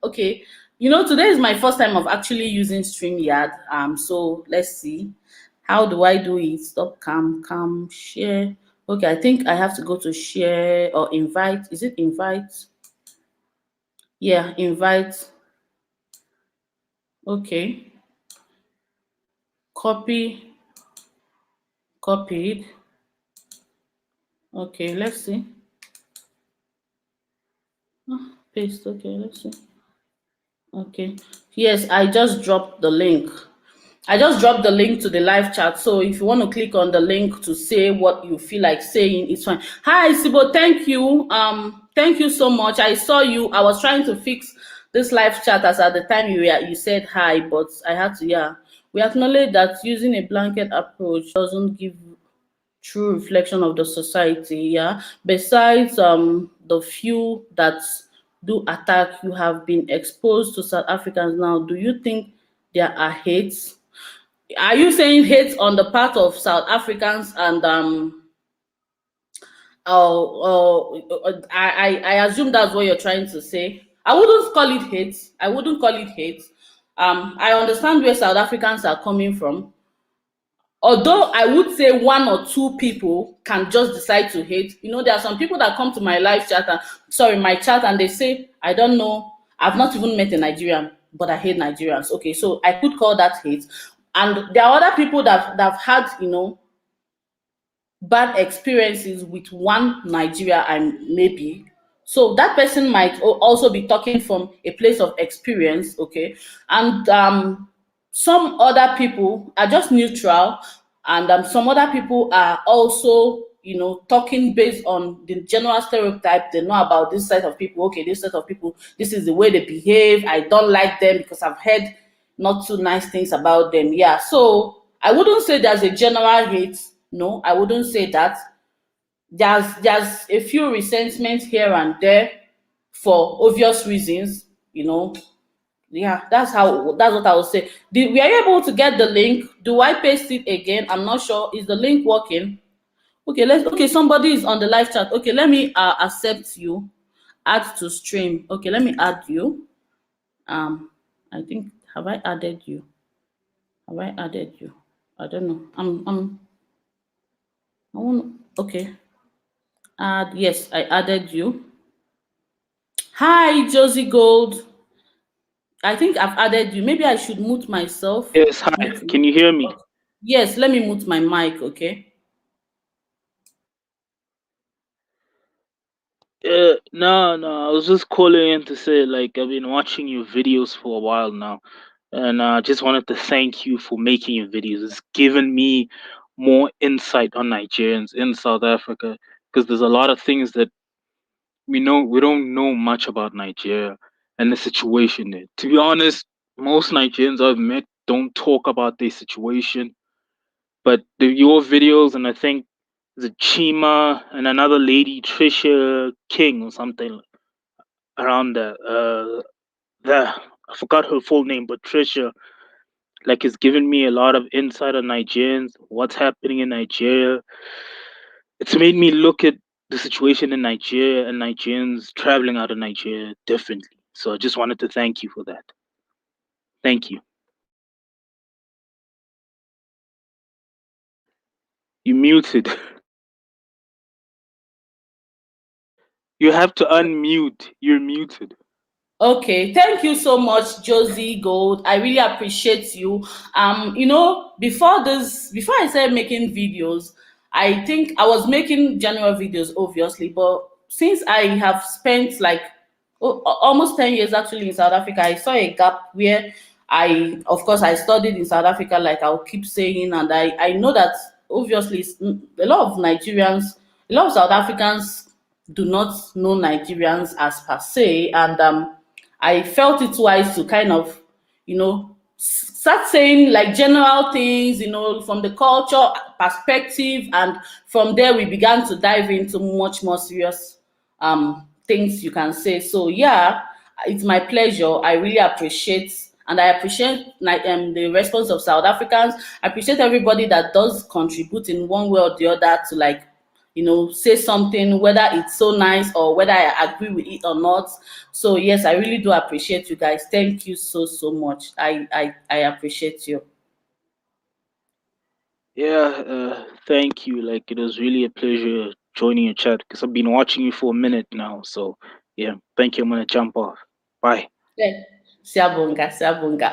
Okay. Today is my first time of actually using StreamYard. So let's see. How do I do it? Stop, come, share. Okay, I think I have to go to share or invite. Is it invite? Yeah, invite. Okay. Copied. Okay, let's see. Paste. Okay, let's see. Okay. Yes, I just dropped the link. I just dropped the link to the live chat. So if you want to click on the link to say what you feel like saying, it's fine. Hi, Sibo. Thank you. Thank you so much. I saw you. I was trying to fix this live chat as at the time you said hi, but I had to, yeah. We acknowledge that using a blanket approach doesn't give true reflection of the society. Yeah. Besides the few that do attack, you have been exposed to South Africans now. Do you think there are hates? Are you saying hate on the part of South Africans and I assume that's what you're trying to say. I wouldn't call it hate. I wouldn't call it hate. I understand where South Africans are coming from. Although I would say one or two people can just decide to hate. There are some people that come to my live chat my chat, and they say, I don't know, I've not even met a Nigerian, but I hate Nigerians. Okay, so I could call that hate. And there are other people that have had, bad experiences with one Nigeria, and maybe so that person might also be talking from a place of experience. Okay, and some other people are just neutral, and some other people are also talking based on the general stereotype they know about this set of people. Okay, this set of people, this is the way they behave, I don't like them because I've heard not too nice things about them. Yeah, so I wouldn't say there's a general hate. No, I wouldn't say that. There's a few resentments here and there for obvious reasons. Yeah, that's what I would say. Were you able to get the link? Do I paste it again? I'm not sure. Is the link working? Okay, somebody is on the live chat. Okay, let me accept you. Add to stream. Okay, let me add you. I think, have I added you? I don't know. I want. Okay. Yes, I added you. Hi, Josie Gold. I think I've added you. Maybe I should mute myself. Yes, hi. Can you hear me? Yes, let me mute my mic, okay? No. I was just calling in to say, like, I've been watching your videos for a while now, and I just wanted to thank you for making your videos. It's given me more insight on Nigerians in South Africa because there's a lot of things that we don't know much about Nigeria and the situation there. To be honest, most Nigerians I've met don't talk about their situation, but your videos and I think the Chima and another lady, Trisha King or something around there. I forgot her full name, but Trisha, like, it's given me a lot of insight on Nigerians, what's happening in Nigeria. It's made me look at the situation in Nigeria and Nigerians traveling out of Nigeria differently. So I just wanted to thank you for that. Thank you. You muted. You have to unmute. You're muted. Okay, thank you so much, Josie Gold. I really appreciate you. Before I started making videos, I think I was making general videos, obviously, but since I have spent like almost 10 years actually in South Africa, I saw a gap where of course, I studied in South Africa, like I'll keep saying, and I know that obviously a lot of Nigerians, a lot of South Africans do not know Nigerians as per se, and I felt it wise to kind of, start saying like general things, from the culture perspective, and from there we began to dive into much more serious things you can say. So yeah, it's my pleasure. I really appreciate, and I appreciate the response of South Africans. I appreciate everybody that does contribute in one way or the other to, like, say something, whether it's so nice or whether I agree with it or not. So yes, I really do appreciate you guys. Thank you so much. I appreciate you. Yeah, thank you. Like, it was really a pleasure joining your chat because I've been watching you for a minute now. So, yeah, thank you. I'm going to jump off. Bye. Yeah. Siabonga, Siabonga.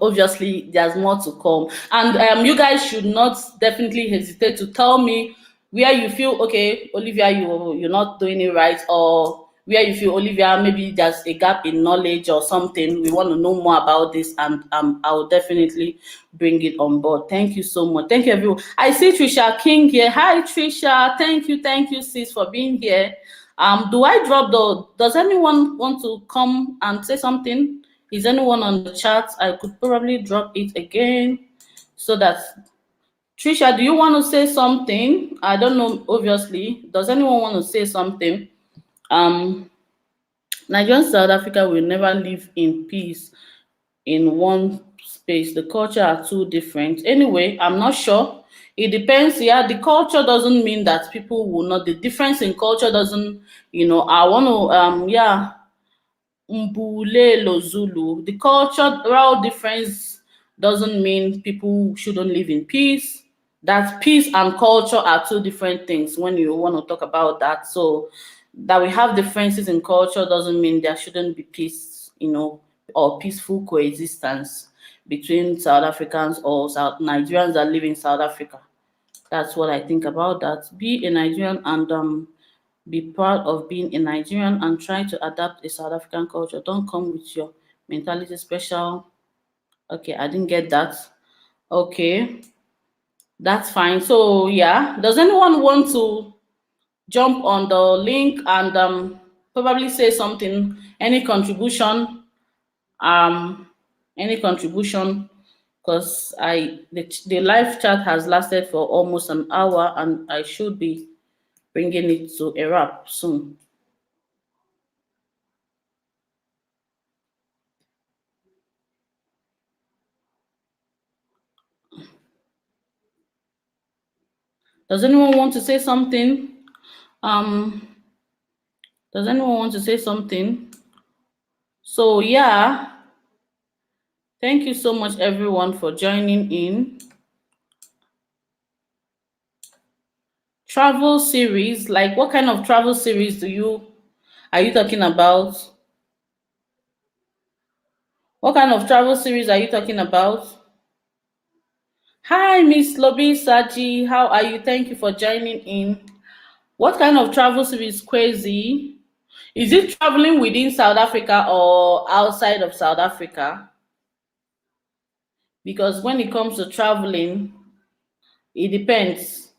Obviously there's more to come, and you guys should not definitely hesitate to tell me where you feel okay, Olivia, you're not doing it right, or where you feel, Olivia, maybe there's a gap in knowledge or something. We want to know more about this, and I'll definitely bring it on board. Thank you so much. Thank you, everyone. I see Trisha King here. Hi, Trisha. Thank you, sis, for being here. Do I drop the? Does anyone want to come and say something? Is anyone on the chat? I could probably drop it again so that Trisha, do you want to say something? I don't know. Obviously, does anyone want to say something? Um, Nigeria and South Africa will never live in peace in one space. The culture are too different. Anyway, I'm not sure. It depends. Yeah, the culture doesn't mean that people will not. The difference in culture doesn't, I want to, yeah, Mbulelo Zulu. The cultural difference doesn't mean people shouldn't live in peace. That peace and culture are two different things when you want to talk about that. So that we have differences in culture doesn't mean there shouldn't be peace, or peaceful coexistence between South Africans or South Nigerians that live in South Africa. That's what I think about that. Be a Nigerian and be proud of being a Nigerian and try to adapt a South African culture. Don't come with your mentality special. Okay, I didn't get that. Okay, that's fine. So yeah, does anyone want to jump on the link and probably say something? Any contribution? Um, any contribution? Because the live chat has lasted for almost an hour and I should be bringing it to a wrap soon. Does anyone want to say something? Um, does anyone want to say something? So yeah, thank you so much everyone for joining in. Travel series, like what kind of travel series are you talking about? What kind of travel series are you talking about? Hi, Miss Lobby Saji, how are you? Thank you for joining in. What kind of travel is crazy? Is it traveling within South Africa or outside of South Africa? Because when it comes to traveling, it depends.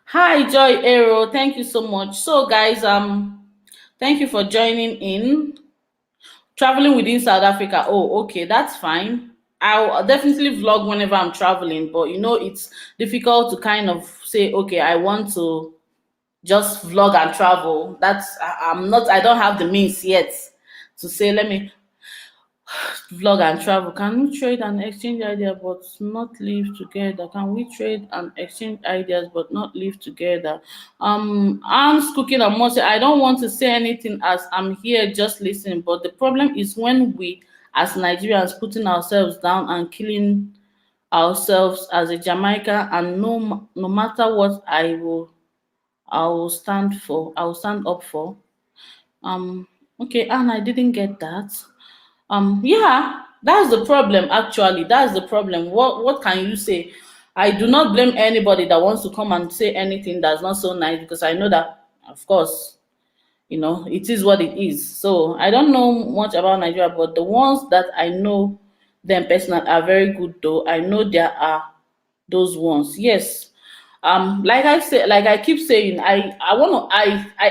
Hi, Joy Arrow. Thank you so much. So, guys, thank you for joining in. Traveling within South Africa. Oh, okay, that's fine. I'll definitely vlog whenever I'm traveling, but it's difficult to kind of say, okay, I want to just vlog and travel. I don't have the means yet to say, let me vlog and travel. Can we trade and exchange ideas but not live together? Can we trade and exchange ideas but not live together? Anne's cooking and more say, I don't want to say anything as I'm here just listening, but the problem is when we as Nigerians putting ourselves down and killing ourselves as a Jamaica, and no matter what I will stand up for. Um okay, and I didn't get that. Yeah, that's the problem actually. That's the problem. What can you say? I do not blame anybody that wants to come and say anything that's not so nice, because I know that, of course, it is what it is. So I don't know much about Nigeria, but the ones that I know them personally are very good though. I know there are those ones. Yes. Like I say, like I keep saying, I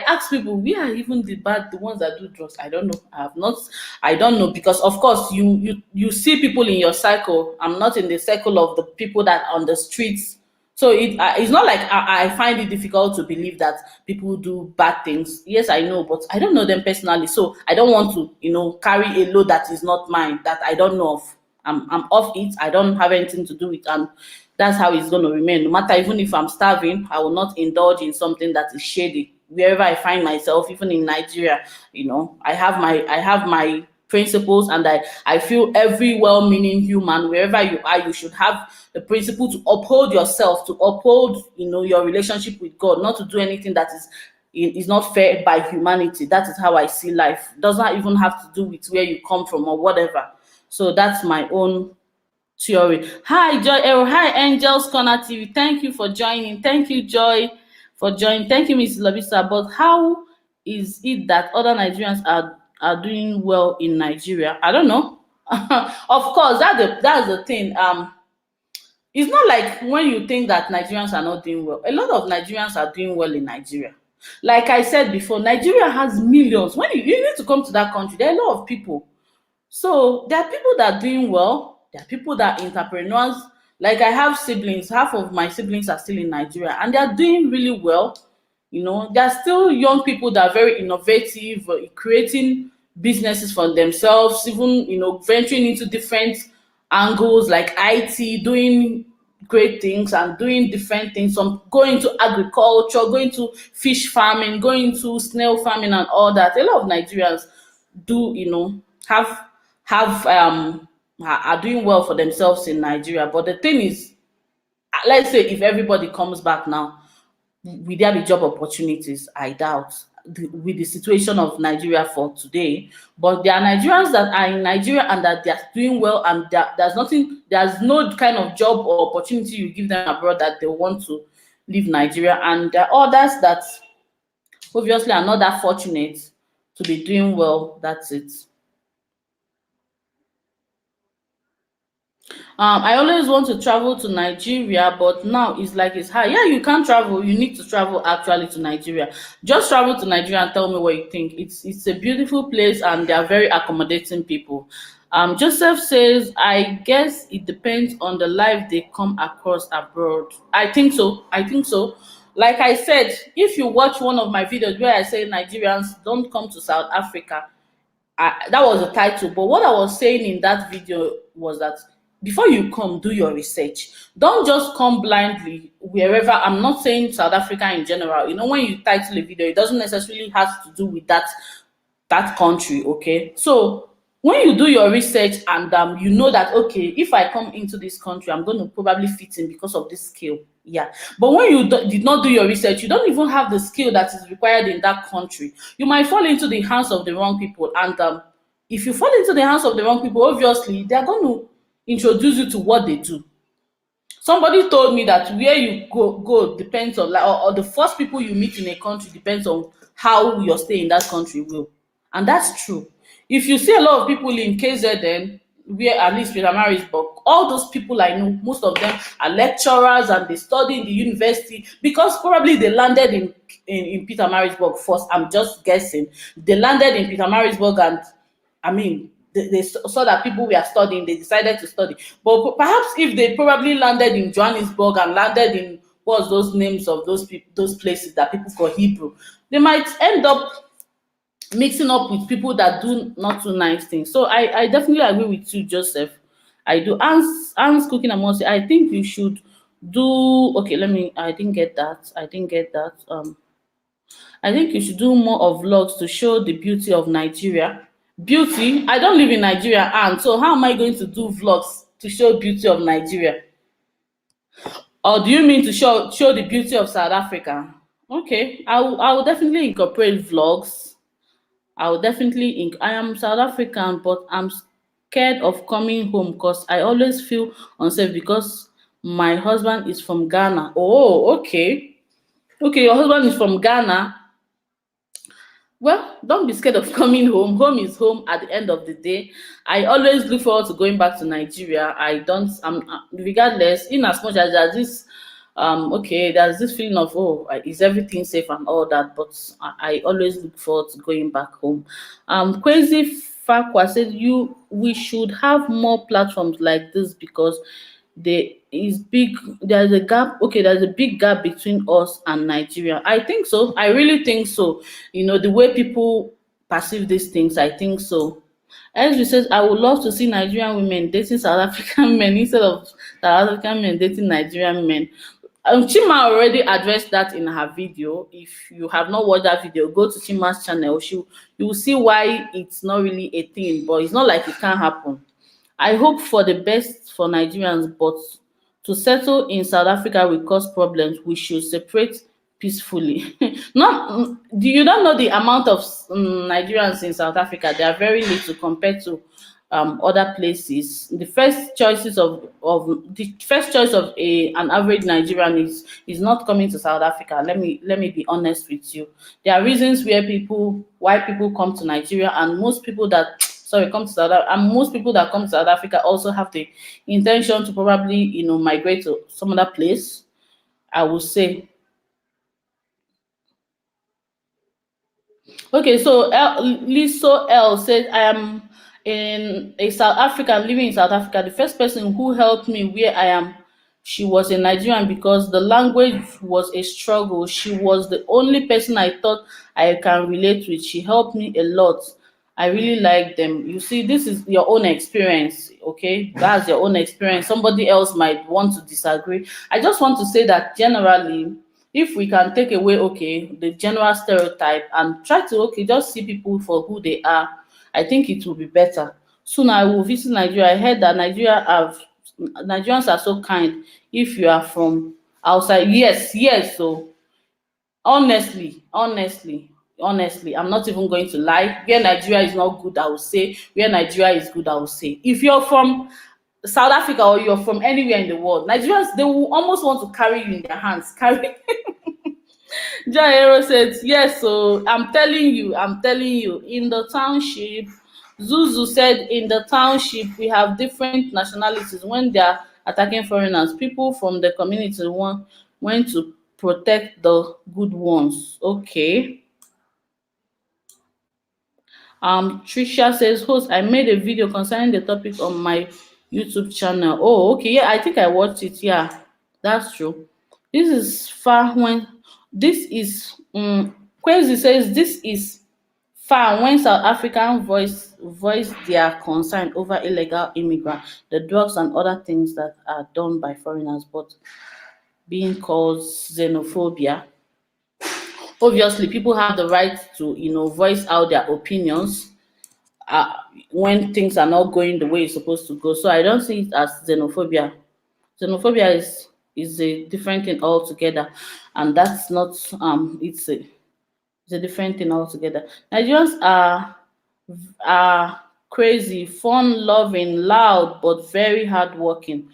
ask people, we are even the ones that do drugs. I don't know. I don't know, because of course you see people in your cycle. I'm not in the circle of the people that are on the streets. So it's not like I find it difficult to believe that people do bad things. Yes, I know, but I don't know them personally. So I don't want to, carry a load that is not mine, that I don't know of. I'm off it. I don't have anything to do with, and that's how it's going to remain. No matter, even if I'm starving, I will not indulge in something that is shady. Wherever I find myself, even in Nigeria, I have my principles, and I feel every well-meaning human, wherever you are, you should have the principle to uphold yourself, to uphold, your relationship with God, not to do anything that is not fair by humanity. That is how I see life. Does not even have to do with where you come from or whatever. So that's my own theory. Hi, Joy. Hi, Angels Corner TV. Thank you for joining. Thank you, Joy, for joining. Thank you, Miss Labisa. But how is it that other Nigerians are doing well in Nigeria? I don't know. Of course, that's the thing. It's not like when you think that Nigerians are not doing well. A lot of Nigerians are doing well in Nigeria. Like I said before, Nigeria has millions. When you need to come to that country, there are a lot of people. So there are people that are doing well. There are people that are entrepreneurs. Like I have siblings. Half of my siblings are still in Nigeria, and they are doing really well. There are still young people that are very innovative, creating businesses for themselves, even venturing into different angles like IT, doing great things and doing different things. Some going to agriculture, going to fish farming, going to snail farming and all that. A lot of Nigerians do have are doing well for themselves in Nigeria. But the thing is, let's say if everybody comes back now, will there be job opportunities? I doubt, with the situation of Nigeria for today. But there are Nigerians that are in Nigeria and that they are doing well, and there's no kind of job or opportunity you give them abroad that they want to leave Nigeria. And there are others that obviously are not that fortunate to be doing well. That's it. I always want to travel to Nigeria, but now it's like it's hard. Yeah, you can't travel. You need to travel actually to Nigeria. Just travel to Nigeria and tell me what you think. It's a beautiful place, and they are very accommodating people. Joseph says, I guess it depends on the life they come across abroad. I think so. I think so. Like I said, if you watch one of my videos where I say Nigerians don't come to South Africa, that was the title. But what I was saying in that video was that before you come, do your research. Don't just come blindly wherever. I'm not saying South Africa in general. When you title a video, it doesn't necessarily have to do with that country. Okay, so when you do your research and you know that, okay, if I come into this country, I'm going to probably fit in because of this skill. Yeah, but when you did not do your research, you don't even have the skill that is required in that country, you might fall into the hands of the wrong people. And if you fall into the hands of the wrong people, obviously they're going to introduce you to what they do. Somebody told me that where you go depends on, like, or the first people you meet in a country depends on how your stay in that country will. And that's true. If you see a lot of people in KZN, where at least Peter Marisburg, all those people I know, most of them are lecturers and they study in the university because probably they landed in Peter Marisburg first. I'm just guessing. They landed in Peter Marisburg and I mean, they saw that people were studying, they decided to study. But perhaps if they probably landed in Johannesburg and landed in what's those names of those people, those places that people call Hebrew, they might end up mixing up with people that do not too nice things. So I definitely agree with you, Joseph. I do. Ans cooking and mostly, I think you should do okay. Let me. I didn't get that. I didn't get that. I think you should do more of vlogs to show the beauty of Nigeria. Beauty? I don't live in Nigeria, and so how am I going to do vlogs to show beauty of Nigeria? Or do you mean to show the beauty of South Africa? Okay, I will definitely incorporate vlogs. I will definitely I am South African, but I'm scared of coming home because I always feel unsafe because my husband is from Ghana. Oh, okay. Okay, your husband is from Ghana. Well, don't be scared of coming home. Home is home at the end of the day. I always look forward to going back to Nigeria. I don't, regardless, in as much as there's this, okay, there's this feeling of, oh, is everything safe and all that, but I always look forward to going back home. Crazy Fakwa said, we should have more platforms like this because there's a gap. Okay, there's a big gap between us and Nigeria. I think so. I really think so. The way people perceive these things, I think so. Ezri says, I would love to see Nigerian women dating South African men instead of South African men dating Nigerian men. Chima already addressed that in her video. If you have not watched that video, go to Chima's channel. You will see why it's not really a thing, but it's not like it can't happen. I hope for the best for Nigerians, but to settle in South Africa will cause problems. We should separate peacefully. Not you don't know the amount of Nigerians in South Africa. They are very little compared to other places. The first choice of an average Nigerian is not coming to South Africa. Let me be honest with you. There are reasons why people come to Nigeria, and most people that come to South Africa, and most people that come to South Africa also have the intention to probably migrate to some other place. I would say. Okay, so Liso L said, I am in a South African living in South Africa. The first person who helped me where I am, she was a Nigerian because the language was a struggle. She was the only person I thought I can relate with. She helped me a lot. I really like them. You see, this is your own experience, okay? That's your own experience. Somebody else might want to disagree. I just want to say that generally, if we can take away, okay, the general stereotype and try to, okay, just see people for who they are, I think it will be better. Soon I will visit Nigeria. I heard that Nigerians are so kind if you are from outside. Yes. So honestly, I'm not even going to lie. Where Nigeria is not good, I will say. Where Nigeria is good, I will say. If you're from South Africa or you're from anywhere in the world, Nigerians, they will almost want to carry you in their hands. Jairo said, yes, so I'm telling you, in the township, Zuzu said, in the township, we have different nationalities. When they are attacking foreigners, people from the community went to protect the good ones. Okay. Trisha says, host, I made a video concerning the topic on my YouTube channel. Oh, okay. Yeah, I think I watched it. Yeah, that's true. This is far when this is Kwesi says this is far when South African voice their concern over illegal immigrant, the drugs and other things that are done by foreigners, but being called xenophobia. Obviously, people have the right to voice out their opinions uh, when things are not going the way it's supposed to go. So I don't see it as xenophobia. Xenophobia is a different thing altogether, and that's not it's a different thing altogether. Nigerians are crazy, fun loving, loud, but very hardworking.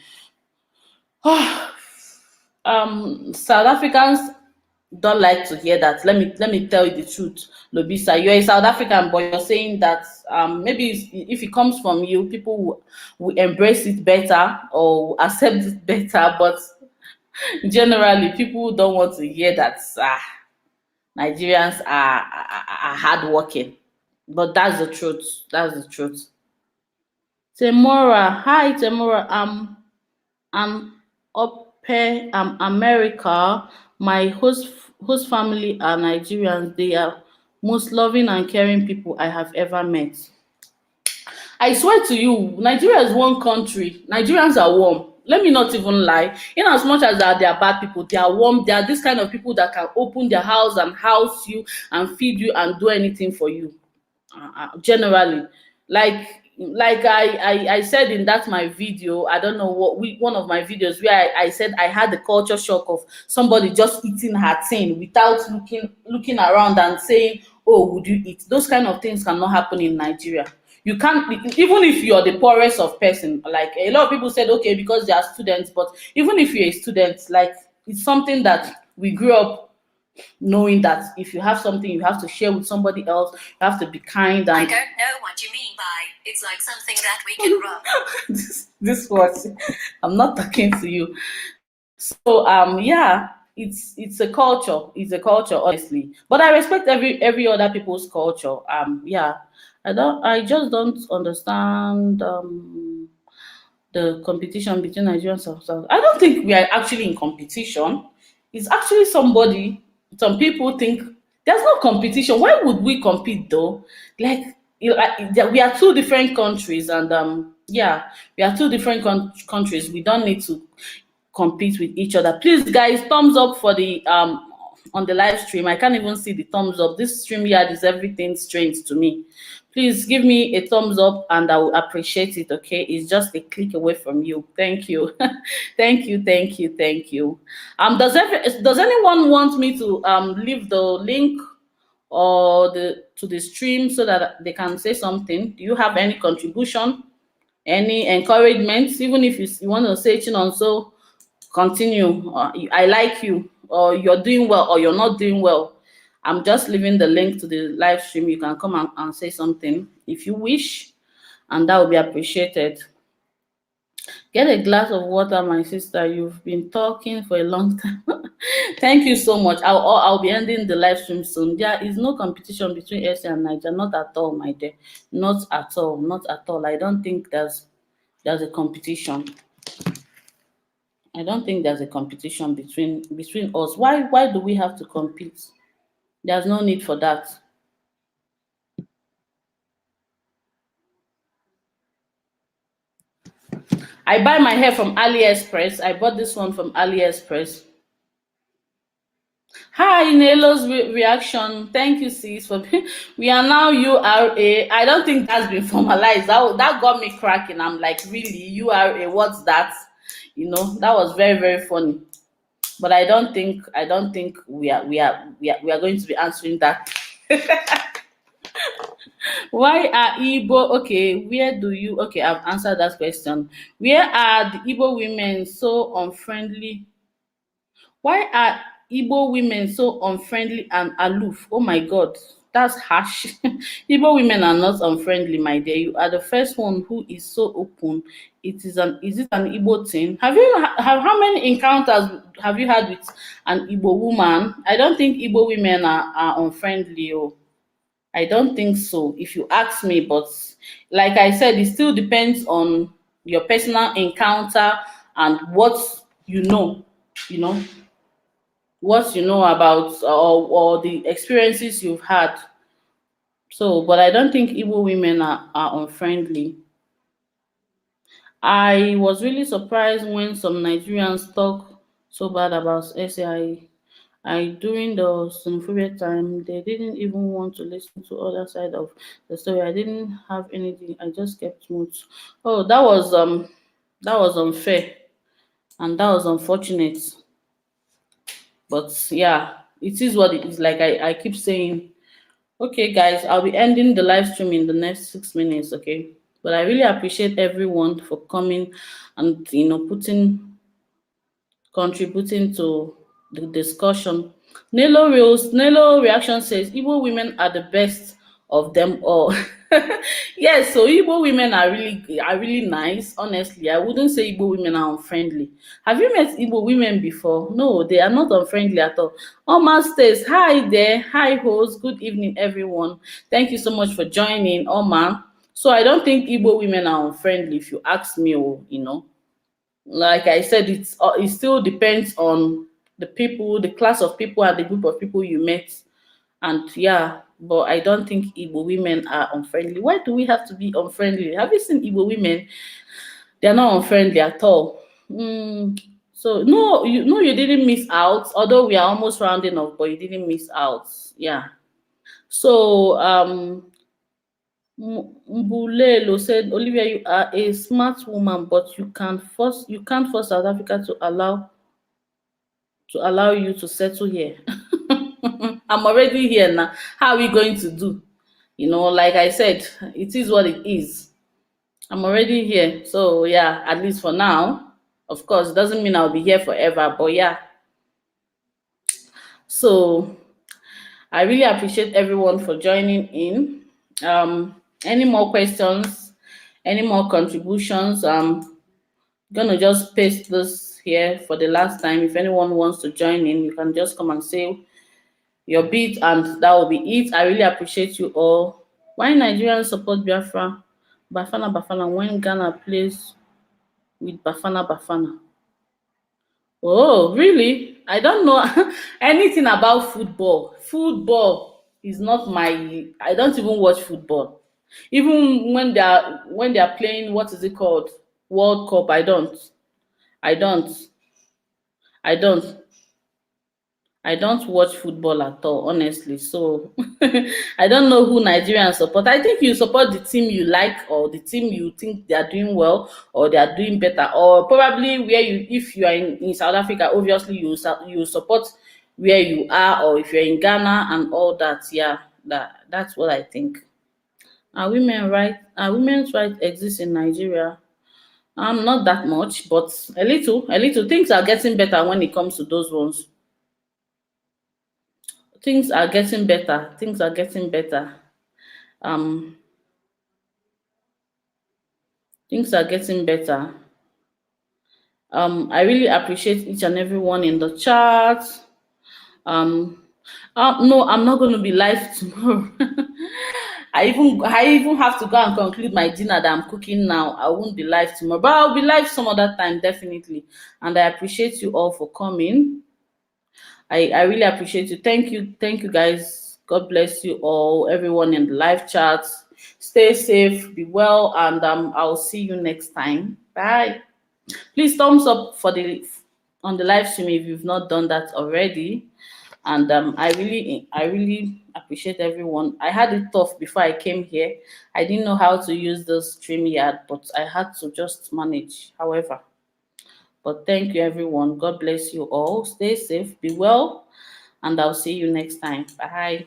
South Africans don't like to hear that. Let me tell you the truth, Lobisa. You're a South African, but you're saying that maybe if it comes from you, people will embrace it better or will accept it better. But generally, people don't want to hear that Nigerians are hardworking. But that's the truth. That's the truth. Temora, hi Temora. I'm up here. I'm America. My host family are Nigerians. They are most loving and caring people I have ever met. I swear to you, Nigeria is one country. Nigerians are warm. Let me not even lie. In as much as they are bad people, they are warm. They are this kind of people that can open their house and house you and feed you and do anything for you. Generally, like I said in that my video, I don't know what one of my videos where I said I had the culture shock of somebody just eating her thing without looking around and saying, oh, would you eat? Those kind of things cannot happen in Nigeria. You can't, even if you're the poorest of person. Like a lot of people said, okay, because they are students, but even if you're a student, like it's something that we grew up knowing that if you have something, you have to share with somebody else. You have to be kind. And I don't know what you mean by it's like something that we can rub. this was, I'm not talking to you. So yeah, it's a culture. It's a culture, honestly. But I respect every other people's culture. Yeah, I just don't understand the competition between Nigeria and South. I don't think we are actually in competition. It's actually somebody. Some people think there's no competition. Why would we compete though? Like, we are two different countries, and yeah, we are two different countries. We don't need to compete with each other. Please, guys, thumbs up for the on the live stream. I can't even see the thumbs up. This stream yard is everything strange to me. Please give me a thumbs up and I will appreciate it. Okay, it's just a click away from you. Thank you. Thank you, thank you, thank you. Does anyone want me to leave the link or the stream so that they can say something? Do you have any contribution, any encouragement? Even if you want to say on, so continue, I like you, or you're doing well, or you're not doing well. I'm just leaving the link to the live stream. You can come and say something if you wish, and that will be appreciated. Get a glass of water, my sister. You've been talking for a long time. Thank you so much. I'll be ending the live stream soon. There is no competition between SA and Niger, not at all, my dear. Not at all, not at all. I don't think there's a competition. I don't think there's a competition between us. Why do we have to compete? There's no need for that. I buy my hair from AliExpress. I bought this one from AliExpress. Hi, Nelo's reaction. Thank you, sis. We are now URA. I don't think that's been formalized. That got me cracking. I'm like, really, URA? What's that? That was very, very funny. But I don't think we are going to be answering that. Why are Igbo okay, I've answered that question. Where are the Igbo women so unfriendly? Why are Igbo women so unfriendly and aloof? Oh my god, that's harsh. Igbo women are not unfriendly, my dear. You are the first one who is so open. Is it an Igbo thing? How many encounters have you had with an Igbo woman? I don't think Igbo women are unfriendly. Oh. I don't think so, if you ask me. But like I said, it still depends on your personal encounter and what you know, you know, what you know about, or the experiences you've had. So, but I don't think Igbo women are unfriendly. I was really surprised when some Nigerians talk so bad about SAI. During the xenophobia time, they didn't even want to listen to other side of the story. I didn't have anything. I just kept mute. Oh, that was unfair, and that was unfortunate. But yeah, it is what it is. Like I keep saying, okay, guys, I'll be ending the live stream in the next 6 minutes. Okay, but I really appreciate everyone for coming and putting contributing to the discussion. Nelo reaction says Igbo women are the best of them all. Yes, so Igbo women are really nice. Honestly, I wouldn't say Igbo women are unfriendly. Have you met Igbo women before? No, they are not unfriendly at all. Oma says, hi there, hi host, good evening everyone. Thank you so much for joining, Oma. So I don't think Igbo women are unfriendly if you ask me, like I said, it still depends on the people, the class of people, and the group of people you met. And yeah, but I don't think Igbo women are unfriendly. Why do we have to be unfriendly? Have you seen Igbo women? They are not unfriendly at all. So no, you didn't miss out. Although we are almost rounding off, but you didn't miss out. Yeah. So Mbulelo said, Olivia, you are a smart woman, but you can't force South Africa to allow you to settle here. I'm already here now. How are we going to do? Like I said, it is what it is. I'm already here. So yeah, at least for now. Of course, it doesn't mean I'll be here forever, but yeah. So I really appreciate everyone for joining in. Any more questions? Any more contributions? Gonna just paste this here for the last time. If anyone wants to join in, you can just come and say your bit, and that will be it. I really appreciate you all. Why Nigerians support Biafra? Bafana when Ghana plays with Bafana. Oh, really? I don't know anything about football. Football is not my. I don't even watch football. Even when they are playing, what is it called? World Cup. I don't. I don't. I don't. I don't watch football at all, honestly. So I don't know who Nigerians support. I think you support the team you like, or the team you think they are doing well, or they are doing better, or probably if you are in South Africa, obviously you support where you are, or if you're in Ghana and all that. Yeah, that's what I think. Are women's rights exist in Nigeria? Not that much, but a little, a little. Things are getting better when it comes to those ones. Things are getting better. Things are getting better. Um, things are getting better. I really appreciate each and every one in the chat. Um, no, I'm not going to be live tomorrow. I even have to go and conclude my dinner that I'm cooking now. I won't be live tomorrow, but I'll be live some other time, definitely. And I appreciate you all for coming. I really appreciate you. Thank you guys. God bless you all, everyone in the live chat. Stay safe, be well, and I'll see you next time. Bye. Please thumbs up on the live stream if you've not done that already. And I really appreciate everyone. I had it tough before I came here. I didn't know how to use the StreamYard, but I had to just manage. However, but thank you everyone. God bless you all. Stay safe, be well, and I'll see you next time. Bye.